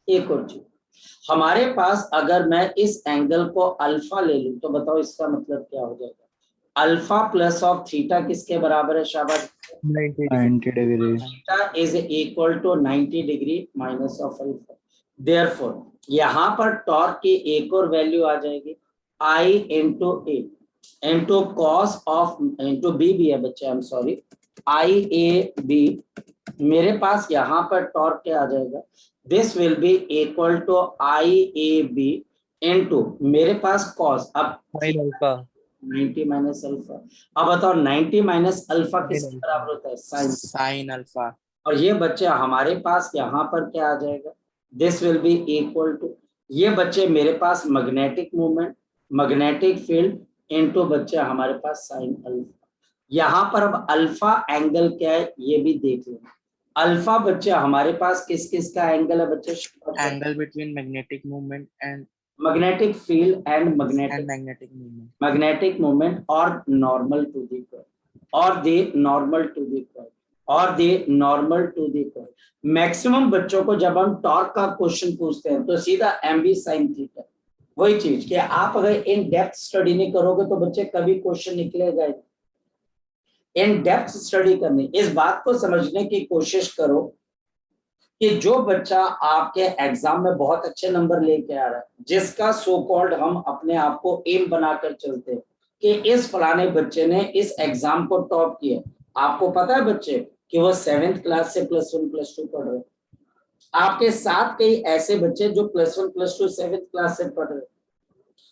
एक और चीज, हमारे पास अगर मैं इस एंगल को अल्फा ले लूं तो बताओ इसका मतलब क्या हो जाएगा? अल्फा प्लस ऑफ थीटा किसके बराबर है? शाबाश, 90 degree. Theta is equal to 90 degree minus of alpha. Therefore यहाँ पर टॉर्क की एक और वैल्यू आ जाएगी, I into A into cos of into B भी है बच्चे, I am sorry, I A B. मेरे पास यहाँ पर टॉर्क क्या आ जाएगा? This will be equal to I A B into मेरे पास कॉस, अब sin alpha 90 माइनस अल्फा। अब बताओ 90 माइनस अल्फा किसके बराबर होता है? साइन। Sine alpha. और ये बच्चे हमारे पास यहाँ पर क्या आ जाएगा? This will be equal to, ये बच्चे मेरे पास magnetic movement, magnetic field into बच्चे हमारे पास साइन अल्फा। यहाँ पर अब अल्फा एंगल क्या है ये भी देख लो। अल्फा बच्चे हमारे पास किस किस का एंगल है बच्चे? Angle between magnetic movement and magnetic field and magnetic movement, magnetic movement or normal to the coil, or the normal to the coil, or the normal to the coil। Maximum बच्चों को जब हम torque का question पूछते हैं तो सीधा M B sine theta. वही चीज कि आप अगर इन डेप्थ स्टडी नहीं करोगे तो बच्चे कभी क्वेश्चन निकलेगा ही। इन डेप्थ स्टडी करनी, इस बात को समझने की कोशिश करो कि जो बच्चा आपके एग्जाम में बहुत अच्छे नंबर लेके आ रहा है, जिसका सो कॉल्ड हम अपने आप को एम बनाकर चलते हैं कि इस फलाने बच्चे ने इस एग्जाम को टॉप किया, आपको पता है बच्चे कि वो 7th क्लास से +1 +2 पढ़ रहे हैं। आपके साथ कई ऐसे बच्चे जो +1 +2 7th क्लास से पढ़ रहे हैं,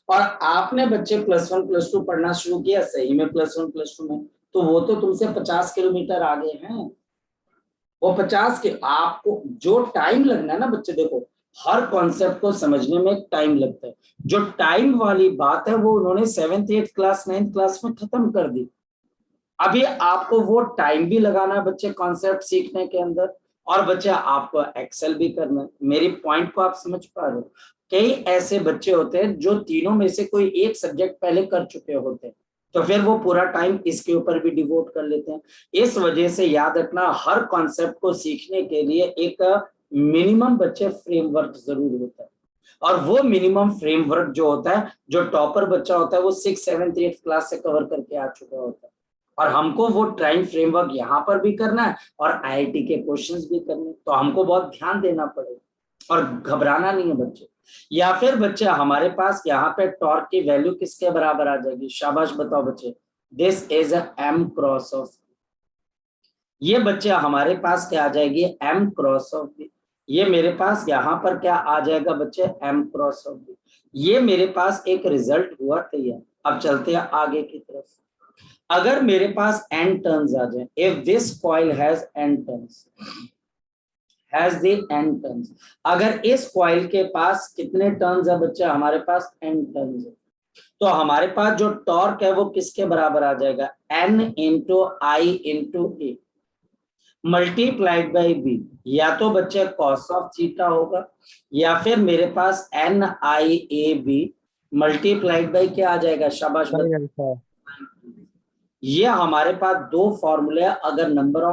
और आपने बच्चे +1 +2 पढ़ना शुरू किया सही में +1 +2 में, तो वो तो तुमसे 50 किलोमीटर आगे हैं। वो 50 के, आपको जो टाइम लगना है ना बच्चे, देखो हर कॉन्सेप्ट को समझने में टाइम लगता है। जो टाइम वाली बात है वो उन्होंने 7th 8th class 9th class में खत्म कर दी। अभी आपको वो टाइम भी लगाना है बच्चे कॉन्सेप्ट सीखने के अंदर, और बच्चे आपको एक्सेल भी करना है। मेरी पॉइंट को आप समझ पा रहे हो? कई ऐसे बच्चे होते हैं जो तीनों में से कोई एक सब्जेक्ट पहले कर चुके होते हैं, तो फिर वो पूरा टाइम इसके ऊपर भी डिवोट कर लेते हैं। इस वजह से याद रखना, हर कॉन्सेप्ट को सीखने के लिए एक मिनिमम बच्चे फ्रेमवर्क जरूर होता है। और वो मिनिमम फ्रेमवर्क जो होता है, जो टॉपर बच्चा होता है वो 6th 7th 8th क्लास से कवर करके आ चुका होता है, और हमको वो ट्राइम फ्रेमवर्क यहाँ पर भी करना है और आईआईटी के क्वेश्चंस भी करने हैं। तो हमको बहुत ध्यान देना पड़ेगा और घबराना नहीं है बच्चे। या फिर बच्चे हमारे पास यहाँ पे टॉर्क की वैल्यू किसके बराबर आ जाएगी, शाबाश बताओ बच्चे, this is m cross of, ये बच्चे हमारे पास क्या आ जाएगी, m क्रॉस ऑफ b। ये मेरे पास यहाँ पर क्या आ जाएगा बच्चे, m क्रॉस ऑफ b। ये मेरे पास एक रिजल्ट हुआ तैयार। अब चलते हैं आगे की तरफ। अगर मेरे पास n टर्न्स आ जाए, if this coil has n turns, has the n turns, अगर इस कॉइल के पास कितने टर्न्स है बच्चे, हमारे पास n टर्न्स है, तो हमारे पास जो टॉर्क है वो किसके बराबर आ जाएगा, n into I into A multiplied by B. या तो बच्चे कॉस ऑफ थीटा होगा, या फिर मेरे पास N I A B multiplied by क्या आ जाएगा, शाबाश By बच्चे। alpha. ये हमारे पास दो फॉर्मूले, अगर नंबर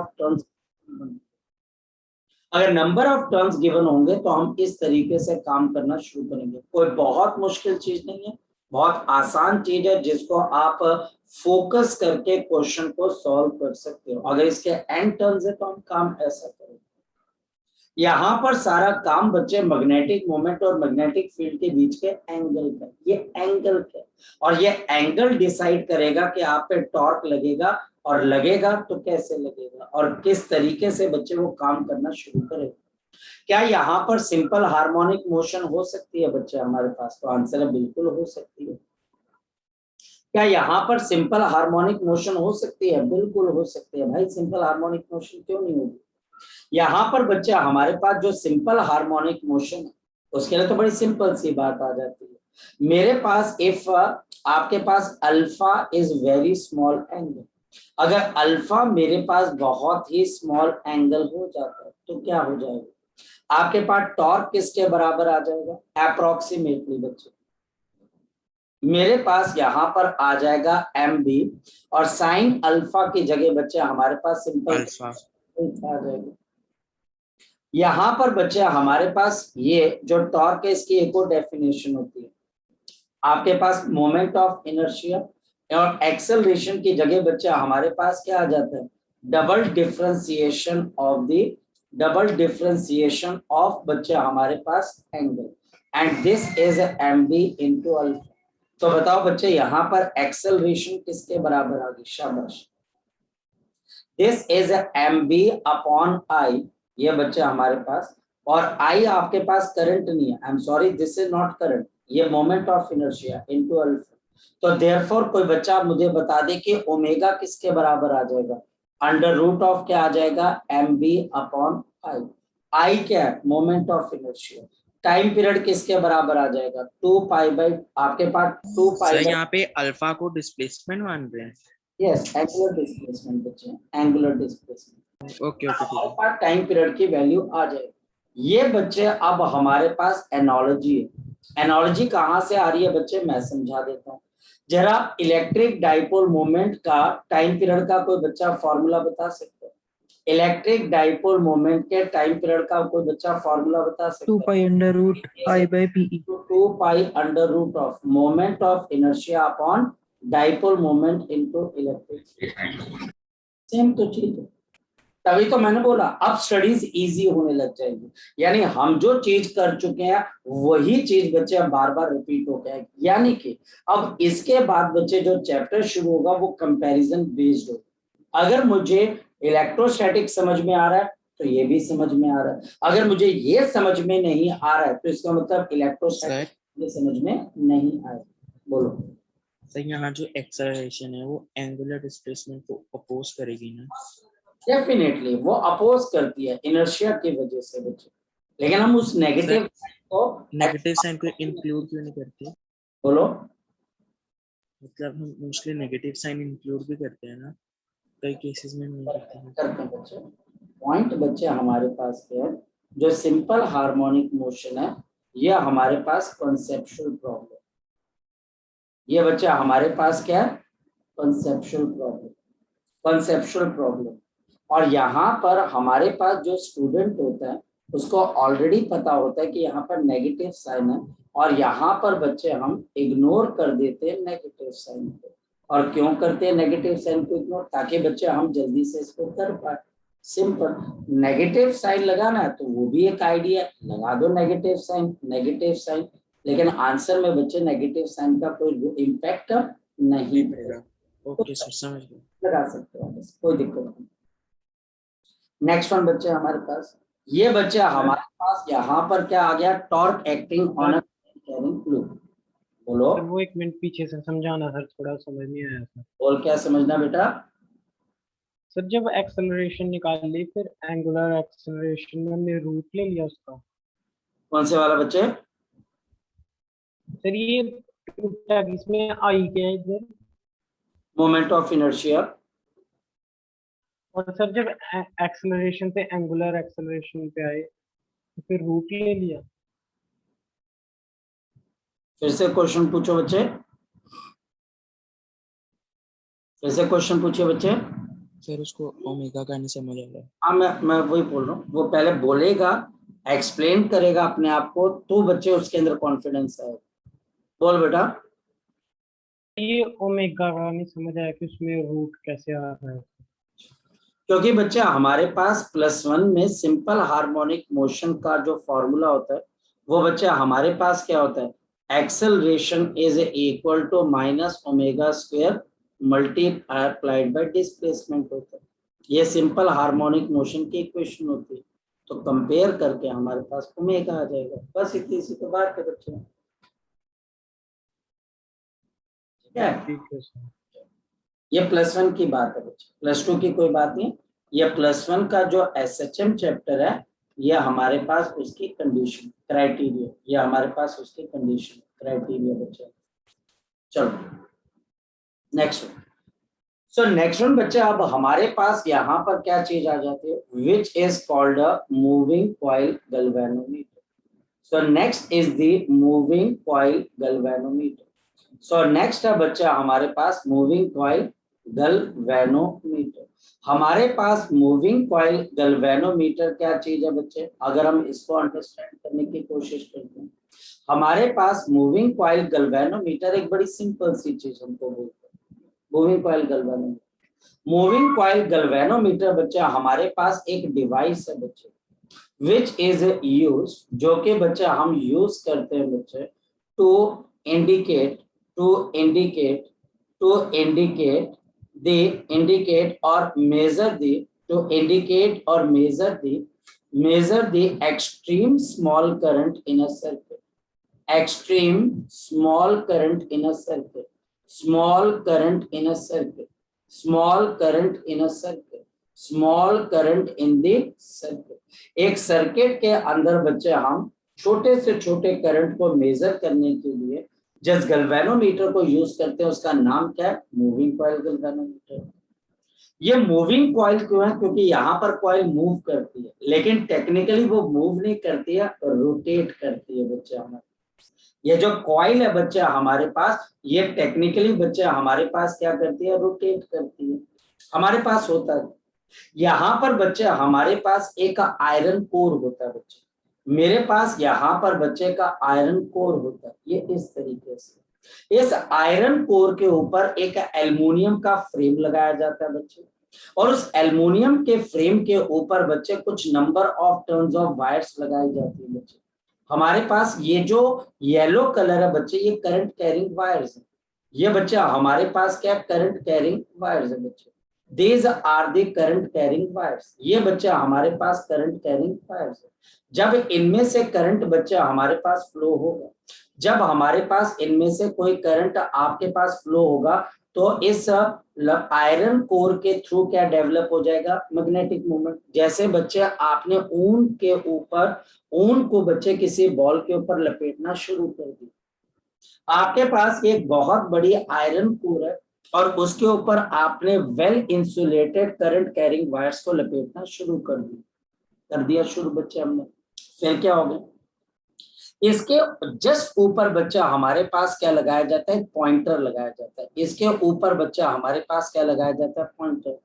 ऑफ टर्म्स गिवन होंगे तो हम इस तरीके से काम करना शुरू करेंगे। कोई बहुत मुश्किल चीज नहीं है, बहुत आसान चीज है जिसको आप फोकस करके क्वेश्चन को सॉल्व कर सकते हो। अगर इसके n टर्म्स है तो हम काम ऐसा करेंगे। यहाँ पर सारा काम बच्चे मैग्नेटिक मोमेंट और मैग्नेटिक फील्ड के बीच के एंगल का, ये एंगल है, और ये एंगल डिसाइड करेगा कि आप पे टॉर्क लगेगा, और लगेगा तो कैसे लगेगा और किस तरीके से बच्चे वो काम करना शुरू करेगा। क्या यहाँ पर सिंपल हार्मोनिक मोशन हो सकती है बच्चे हमारे पास, तो आंसर है बिल्कुल हो सकती है। क्या यहाँ पर सिंपल हार्मोनिक मोशन हो सकती है, बिल्कुल हो सकती है भाई, सिंपल हार्मोनिक मोशन क्यों नहीं होगी। यहाँ पर बच्चे हमारे पास जो सिंपल हार्मोनिक मोशन है उसके लिए तो बड़ी सिंपल सी बात आ जाती है। मेरे पास इफ आपके पास alpha is very small angle, अगर अल्फा मेरे पास बहुत ही स्मॉल एंगल हो जाता है तो क्या हो जाएगा, आपके पास टॉर्क किसके बराबर आ जाएगा, अप्रोक्सीमेटली बच्चे मेरे पास यहाँ पर आ जाएगा एम बी, और साइन अल्फा की जगह बच्चे हमारे पास सिंपल अल्फा आ जाएगा। यहाँ पर बच्चे हमारे पास ये जो टॉर्क है इसकी एक और डेफिनेशन होती है, आपके पास मोमेंट ऑफ इनर्शिया और एक्सेलरेशन की जगह बच्चे हमारे पास क्या आ जाता है, डबल डिफरेंशिएशन ऑफ बच्चे हमारे पास angle, and this is M B into alpha. तो बताओ बच्चे यहाँ पर एक्सेलरेशन किसके बराबर आ गई, शाबाश, this is M B upon I, ये बच्चे हमारे पास, और आई आपके पास करंट नहीं है, I am sorry this is not current, ये moment of inertia into alpha. तो देयरफॉर कोई बच्चा मुझे बता दे कि ओमेगा किसके बराबर आ जाएगा, अंडर रूट ऑफ क्या आ जाएगा, एम बी अपॉन आई। आई क्या है, moment of inertia. Time period किसके बराबर आ जाएगा, 2 पाई बाई, आपके पास 2 पाई सर बाई, यहाँ पे अल्फा को डिस्प्लेसमेंट मान रहे हैं। यस एंगुलर डिस्प्लेसमेंट बच्चे, एंगुलर डिस्प्लेसमेंट। ओके ओके ठीक है। पास टाइम पीरियड की वैल्यू आ जाएगी। ये बच्चे अब हमारे पास एनालॉजी है। एनालॉजी कहाँ से आ रही है बच्चे, मैं समझा देता हूँ जरा। इलेक्ट्रिक डाइपोल मोमेंट का टाइम पीरियड का कोई बच्चा फॉर्मूला बता सकता है, इलेक्ट्रिक डाइपोल मोमेंट के टाइम पीरियड का कोई बच्चा फॉर्मूला बता सकता 2 है, pi under root I by PE. 2 pi under root of moment of inertia upon dipole moment into electric, same तो चीज है। तभी तो मैंने बोला अब स्टडीज इजी होने लग जाएगी, यानी हम जो चीज कर चुके हैं वही चीज बच्चे अब बार बार रिपीट हो गया, यानी कि अब इसके बाद बच्चे जो चैप्टर शुरू होगा वो कंपैरिजन बेस्ड होगा। अगर मुझे इलेक्ट्रोस्टैटिक समझ में आ रहा है तो ये भी समझ में आ रहा है, अगर मुझे ये समझ में नहीं आ रहा है तो इसका मतलब इलेक्ट्रोस्टैटिक ये समझ में नहीं आया। बोलो सर यहाँ जो एक्सेलरेशन है वो एंगुलर डिस्प्लेसमेंट को अपोज करेगी ना। डेफिनेटली वो अपोज करती है इनर्शिया की वजह से बच्चे, लेकिन हम उस नेगेटिव को नेगेटिव साइन को इंक्लूड क्यों नहीं करते, बोलो मतलब हम मोस्टली नेगेटिव साइन इंक्लूड भी करते हैं ना, कई केसेस में नहीं करते हैं। करते हैं बच्चे। पॉइंट बच्चे हमारे पास है जो सिंपल हार्मोनिक मोशन है, ये हमारे पास कॉन्सेप्चुअल प्रॉब्लम, ये बच्चे हमारे पास क्या है, कॉन्सेप्चुअल प्रॉब्लम। और यहाँ पर हमारे पास जो स्टूडेंट होता है उसको ऑलरेडी पता होता है कि यहाँ पर नेगेटिव साइन है, और यहाँ पर बच्चे हम इग्नोर कर देते हैं नेगेटिव साइन को। और क्यों करते हैं नेगेटिव साइन को इग्नोर? ताकि बच्चे हम जल्दी से इसको कर पाए। सिंपल, नेगेटिव साइन लगाना है तो वो भी एक आइडिया, लगा दो नेगेटिव साइन, लेकिन आंसर में बच्चे नेगेटिव साइन का कोई इम्पैक्ट नहीं पड़ेगा। ओके सर, समझ गए। लगा सकते हो बस, कोई दिक्कत नहीं। नेक्स्ट वन बच्चे हमारे पास, ये बच्चे हमारे पास यहाँ पर क्या आ गया? Torque acting on a carrying fluid. बोलो। सर वो 1 मिनट पीछे से समझाना सर, थोड़ा समझ नहीं आया सर। बोल, क्या समझना बेटा? सर जब एक्सेलरेशन निकाल ली, फिर एंगुलर एक्सेलरेशन में हमने रूट ले लिया उसका। कौन से वाला बच्चे? सर ये टूटा, इसमें आई क्या है इधर? Moment of inertia. और सर जब एक्सेलरेशन से एंगुलर एक्सेलरेशन पे आए तो फिर रूट ले लिया। फिर से क्वेश्चन पूछो बच्चे, फिर से क्वेश्चन पूछिए बच्चे। सर उसको ओमेगा का नहीं समझ आ रहा है। हाँ, मैं वही बोल रहा हूँ, वो पहले बोलेगा, एक्सप्लेन करेगा अपने आप को, तो बच्चे उसके अंदर कॉन्फिडेंस आएगा। बोल बेटा। ये ओमेगा का नहीं समझ आया कि उसमें रूट कैसे आ रहा है। क्योंकि बच्चा हमारे पास +1 में सिंपल हार्मोनिक मोशन का जो फॉर्मूला होता है, वो बच्चा हमारे पास क्या होता है? Acceleration is equal to -ω² multiplied by displacement होता है। ये सिंपल हार्मोनिक मोशन की इक्वेशन होती है। तो कंपेयर करके हमारे पास ओमेगा आ जाएगा। बस इतनी सी तो बात है बच्चे, ठीक है? ठीक है सर। ये +1 की बात है बच्चे, +2 की कोई बात नहीं। ये +1 का जो SHM चैप्टर है, ये हमारे पास उसकी कंडीशन क्राइटेरिया, ये हमारे पास उसकी कंडीशन क्राइटेरिया बच्चे। चलो next one. So next one बच्चे, अब हमारे पास यहाँ पर क्या चीज आ जाती है? Which is called a moving coil galvanometer. So next is the moving coil galvanometer. So next है बच्चा हमारे पास मूविंग कॉइल गैल्वेनोमीटर। हमारे पास मूविंग कॉइल गैल्वेनोमीटर क्या चीज है बच्चे? अगर हम इसको अंडरस्टैंड करने की कोशिश करते हैं, हमारे पास मूविंग कॉइल गैल्वेनोमीटर एक बड़ी सिंपल सी चीज हमको बोलते हैं, moving coil galvanometer. Moving coil galvanometer बच्चा हमारे पास एक डिवाइस है बच्चे, विच इज यूज, जो कि बच्चा हम यूज करते हैं बच्चे to indicate or measure the extreme small current in a circuit. Extreme small current in a circuit. Small current in a circuit. Small current in a circuit. Small current in the circuit. एक circuit के अंदर बच्चे हम छोटे से छोटे current को major करने के लिए जिस गैल्वेनोमीटर को यूज करते हैं, उसका नाम क्या है? Moving coil galvanometer. ये मूविंग कॉइल क्यों है? क्योंकि यहाँ पर कॉइल मूव करती है, लेकिन टेक्निकली वो मूव नहीं करती है, रोटेट करती है बच्चे हमारे। ये जो कॉइल है बच्चे हमारे पास, ये टेक्निकली बच्चे हमारे पास क्या करती है? रोटेट करती है। हमारे पास होता है यहाँ पर बच्चे, हमारे पास एक आयरन कोर होता है बच्चे, मेरे पास यहाँ पर बच्चे का आयरन कोर होता है, ये इस तरीके से। इस आयरन कोर के ऊपर एक एल्युमिनियम का फ्रेम लगाया जाता है बच्चे, और उस एल्युमिनियम के फ्रेम के ऊपर बच्चे कुछ number of turns of wires लगाई जाती है बच्चे। हमारे पास ये जो येलो कलर है बच्चे, ये करंट कैरिंग वायर्स है। ये बच्चा हमारे पास क्या? करंट कैरिंग वायर्स है बच्चे। These are the current carrying wires. ये बच्चा हमारे पास करंट कैरिंग वायर्स है। जब इनमें से करंट बच्चा हमारे पास फ्लो होगा, जब हमारे पास इनमें से कोई करंट आपके पास फ्लो होगा, तो इस आयरन कोर के थ्रू क्या डेवलप हो जाएगा? Magnetic moment. जैसे बच्चे आपने ऊन के ऊपर, ऊन को बच्चे किसी बॉल के ऊपर लपेटना शुरू कर दी, आपके पास एक बहुत बड़ी आयरन कोर है, और उसके ऊपर आपने well insulated current carrying wires को लपेटना शुरू कर दिया शुरू बच्चे हमने। फिर क्या हो गया? इसके जस्ट ऊपर बच्चा हमारे पास क्या लगाया जाता है? पॉइंटर लगाया जाता है। इसके ऊपर बच्चा हमारे पास क्या लगाया जाता है? पॉइंटर।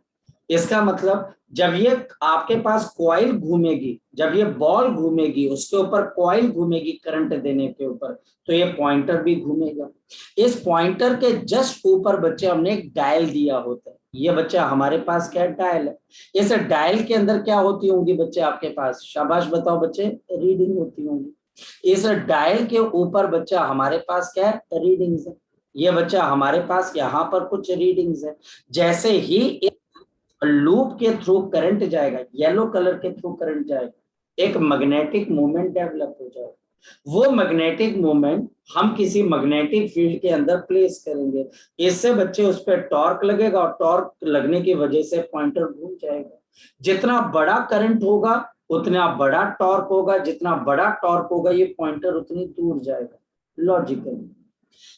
इसका मतलब जब ये आपके पास कॉइल घूमेगी, जब ये बॉल घूमेगी, उसके ऊपर कॉइल घूमेगी करंट देने के ऊपर, तो ये पॉइंटर भी घूमेगा। इस पॉइंटर के जस्ट ऊपर बच्चे हमने एक डायल दिया होता है। ये बच्चा हमारे पास क्या डायल है। इस डायल के अंदर क्या होती होंगी बच्चे आपके पास, शाबाश बताओ बच्चे, रीडिंग होती होंगी। इस डायल के ऊपर बच्चा हमारे पास क्या है, रीडिंग्स है। ये बच्चा हमारे पास यहाँ पर कुछ रीडिंग्स है। जैसे ही लूप के थ्रू करंट जाएगा, येलो कलर के थ्रू करंट जाएगा, एक मैग्नेटिक मोमेंट डेवलप हो जाएगा। वो मैग्नेटिक मोमेंट हम किसी मैग्नेटिक फील्ड के अंदर प्लेस करेंगे। इससे बच्चे उस पर टॉर्क लगेगा और टॉर्क लगने की वजह से पॉइंटर घूम जाएगा। जितना बड़ा करंट होगा उतना बड़ा टॉर्क होगा, जितना बड़ा टॉर्क होगा ये पॉइंटर उतनी दूर जाएगा। लॉजिकल।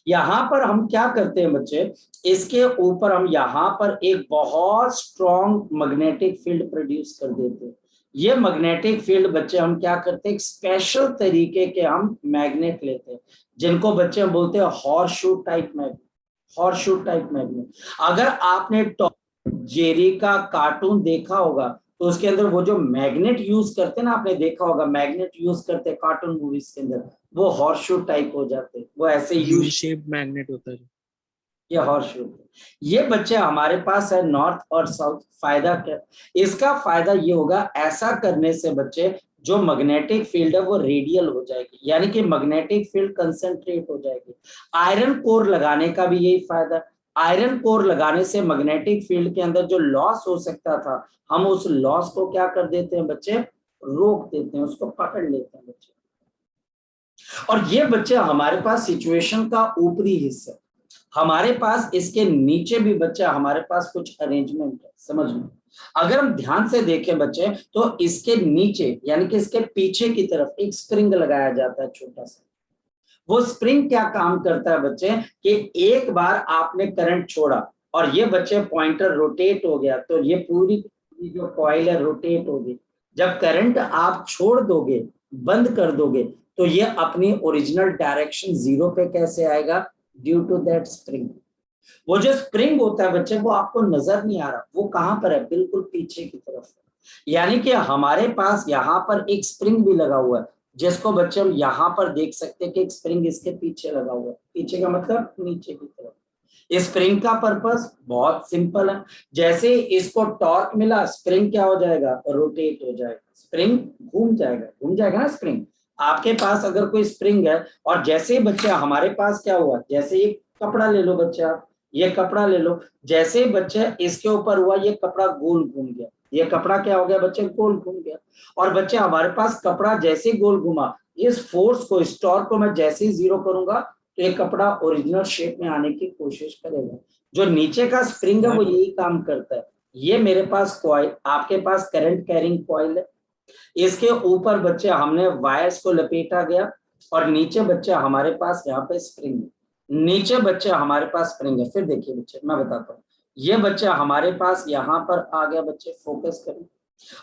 यहां पर हम क्या करते हैं बच्चे, इसके ऊपर हम यहां पर एक बहुत स्ट्रॉन्ग मैग्नेटिक फील्ड प्रोड्यूस कर देते हैं। ये मैग्नेटिक फील्ड बच्चे हम क्या करते हैं, एक स्पेशल तरीके के हम मैग्नेट लेते हैं, जिनको बच्चे हम बोलते हैं horseshoe type magnet. Horseshoe type magnet. अगर आपने टॉम जेरी का कार्टून देखा होगा तो उसके अंदर वो जो मैग्नेट यूज करते हैं ना, आपने देखा होगा मैग्नेट यूज करते हैं कार्टून मूवीज के अंदर, वो हॉर्सशू टाइप हो जाते हैं, वो ऐसे यू यूज, शेप मैग्नेट होता है। ये हॉर्सशू। ये बच्चे हमारे पास है नॉर्थ और साउथ। फायदा क्या, इसका फायदा ये होगा, ऐसा करने से बच्चे जो मैग्नेटिक फील्ड है वो रेडियल हो जाएगी, यानी कि मैग्नेटिक फील्ड कंसंट्रेट हो जाएगी। आयरन कोर लगाने का भी यही फायदा। आयरन कोर लगाने से मैग्नेटिक फील्ड के अंदर जो लॉस हो सकता था, हम उस लॉस को क्या कर देते हैं बच्चे, रोक देते हैं, उसको पकड़ लेते हैं बच्चे। और ये बच्चे हमारे पास सिचुएशन का ऊपरी हिस्सा, हमारे पास इसके नीचे भी बच्चा हमारे पास कुछ अरेंजमेंट है, समझ में। अगर हम ध्यान से देखें बच्चे तो इसके नीचे यानी कि इसके पीछे की तरफ एक स्प्रिंग लगाया जाता है छोटा सा। वो स्प्रिंग क्या काम करता है बच्चे कि एक बार आपने करंट छोड़ा और ये बच्चे पॉइंटर रोटेट हो गया तो ये पूरी जो कॉइल है रोटेट होगी। जब करंट आप छोड़ दोगे, बंद कर दोगे, तो ये अपनी ओरिजिनल डायरेक्शन जीरो पे कैसे आएगा, ड्यू टू दैट स्प्रिंग। वो जो स्प्रिंग होता है बच्चे वो आपको नजर नहीं आ रहा, वो कहां पर है, बिल्कुल पीछे की तरफ है। यानी कि हमारे पास यहाँ पर एक स्प्रिंग भी लगा हुआ है, जिसको बच्चे हम यहाँ पर देख सकते हैं कि एक स्प्रिंग इसके पीछे लगा हुआ है। पीछे का मतलब नीचे की तरफ। इस स्प्रिंग का पर्पस बहुत सिंपल है, जैसे इसको टॉर्क मिला, स्प्रिंग क्या हो जाएगा, रोटेट हो जाएगा, स्प्रिंग घूम जाएगा, घूम जाएगा ना स्प्रिंग। आपके पास अगर कोई स्प्रिंग है और जैसे ही बच्चा हमारे पास क्या हुआ, जैसे ये कपड़ा ले लो बच्चा, ये कपड़ा ले लो, जैसे ही बच्चे इसके ऊपर हुआ ये कपड़ा गोल घूम गया, ये कपड़ा क्या हो गया बच्चे, गोल घूम गया। और बच्चे हमारे पास कपड़ा जैसे ही गोल घूमा, इस फोर्स को, इस टॉर्क को मैं जैसे ही जीरो करूंगा तो ये कपड़ा ओरिजिनल शेप में आने की कोशिश करेगा। जो नीचे का स्प्रिंग है वो यही काम करता है। ये मेरे पास कॉइल, आपके पास करंट कैरिंग कॉइल है, इसके ऊपर बच्चे हमने वायर्स को लपेटा गया और नीचे बच्चे हमारे पास यहाँ पे स्प्रिंग है, नीचे बच्चे हमारे पास स्प्रिंग है। फिर देखिए बच्चे मैं बताता हूँ, ये बच्चा हमारे पास यहाँ पर आ गया, बच्चे फोकस करें,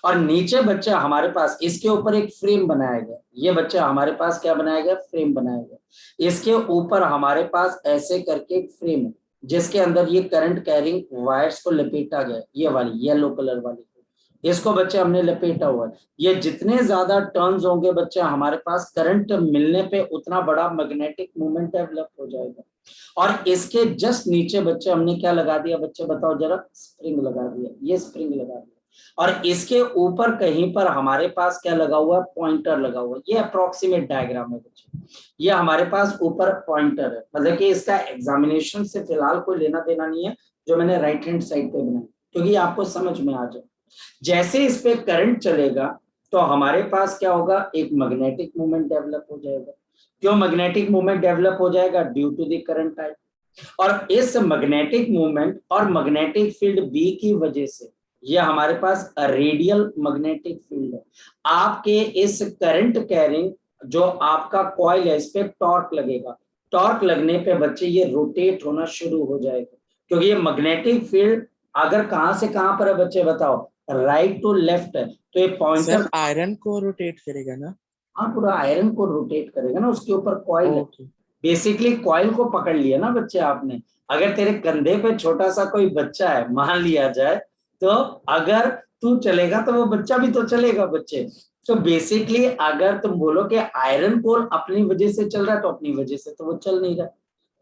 और नीचे बच्चा हमारे पास इसके ऊपर एक फ्रेम बनाया गया। ये बच्चा हमारे पास क्या बनाया गया, फ्रेम बनाया गया। इसके ऊपर हमारे पास ऐसे करके एक फ्रेम है जिसके अंदर ये करंट कैरिंग वायर्स को लपेटा गया, ये वाली येलो कलर वाली, इसको बच्चे हमने लपेटा हुआ है। ये जितने ज्यादा टर्न्स होंगे बच्चे हमारे पास, करंट मिलने पे उतना बड़ा मैग्नेटिक मूवमेंट डेवलप हो जाएगा। और इसके जस्ट नीचे बच्चे हमने क्या लगा दिया, बच्चे बताओ जरा, स्प्रिंग लगा दिया, ये स्प्रिंग लगा दिया। और इसके ऊपर कहीं पर हमारे पास क्या लगा हुआ है, पॉइंटर लगा हुआ है। ये अप्रोक्सीमेट डायग्राम है बच्चे, ये हमारे पास ऊपर पॉइंटर है, मतलब कि इसका एग्जामिनेशन से फिलहाल कोई लेना देना नहीं है, जो मैंने राइट हैंड साइड पे बनाया, क्योंकि आपको समझ में आ जाए। जैसे इस पे करंट चलेगा तो हमारे पास क्या होगा, एक मैग्नेटिक मूवमेंट डेवलप हो जाएगा। क्यों मैग्नेटिक मूवमेंट डेवलप हो जाएगा, due to the current type. और इस मैग्नेटिक मूवमेंट और मैग्नेटिक फील्ड बी की वजह से ये हमारे पास रेडियल मैग्नेटिक फील्ड है। आपके इस करंट कैरिंग जो आपका कॉइल है, इस पे टॉर्क लगेगा, टॉर्क लगने पे बच्चे ये रोटेट होना शुरू हो जाएगा, क्योंकि ये मैग्नेटिक फील्ड अगर कहां से कहां पर है बच्चे बताओ, राइट टू लेफ्ट है, तो ये पॉइंटर सर आयरन को रोटेट करेगा ना? हाँ, पूरा आयरन को रोटेट करेगा ना, उसके ऊपर कॉइल है। बेसिकली कॉइल को पकड़ लिया ना बच्चे आपने। अगर तेरे कंधे पे छोटा सा कोई बच्चा है मान लिया जाए, तो अगर तू चलेगा तो वो बच्चा भी तो चलेगा बच्चे। तो बेसिकली अगर तुम बोलो कि आयरन कोर अपनी वजह से चल रहा है तो अपनी वजह से तो वो चल नहीं रहा,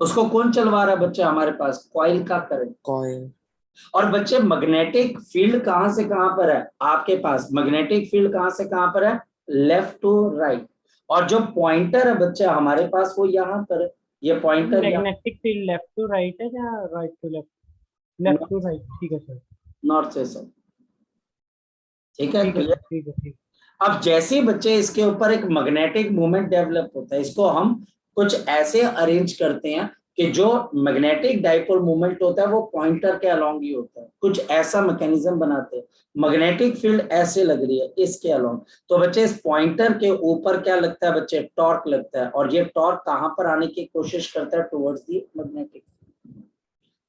उसको कौन चलवा रहा है बच्चा हमारे पास, कॉइल का करंट। कॉइल। और बच्चे मैग्नेटिक फील्ड कहां से कहां पर है आपके पास, मैग्नेटिक फील्ड कहां से कहां पर है, लेफ्ट टू राइट। और जो पॉइंटर है बच्चे हमारे पास वो यहाँ पर है, ये pointer magnetic field left to right है या right to left? Left to right, ठीक है सर। नॉर्थ से साउथ, ठीक है ठीक है क्लियर। सर, ठीक है, ठीक। अब जैसे ही बच्चे इसके ऊपर एक मैग्नेटिक मोमेंट डेवलप होता है, इसको हम कुछ ऐसे अरेंज करते हैं कि जो मैग्नेटिक डाइपोल मोमेंट होता है वो पॉइंटर के अलोंग ही होता है, कुछ ऐसा मैकेनिज्म बनाते हैं। मैग्नेटिक फील्ड ऐसे लग रही है इसके अलोंग, तो बच्चे इस पॉइंटर के ऊपर क्या लगता है बच्चे, टॉर्क लगता है। और ये टॉर्क कहां पर आने की कोशिश करता है, टुवर्ड्स दी मैग्नेटिक।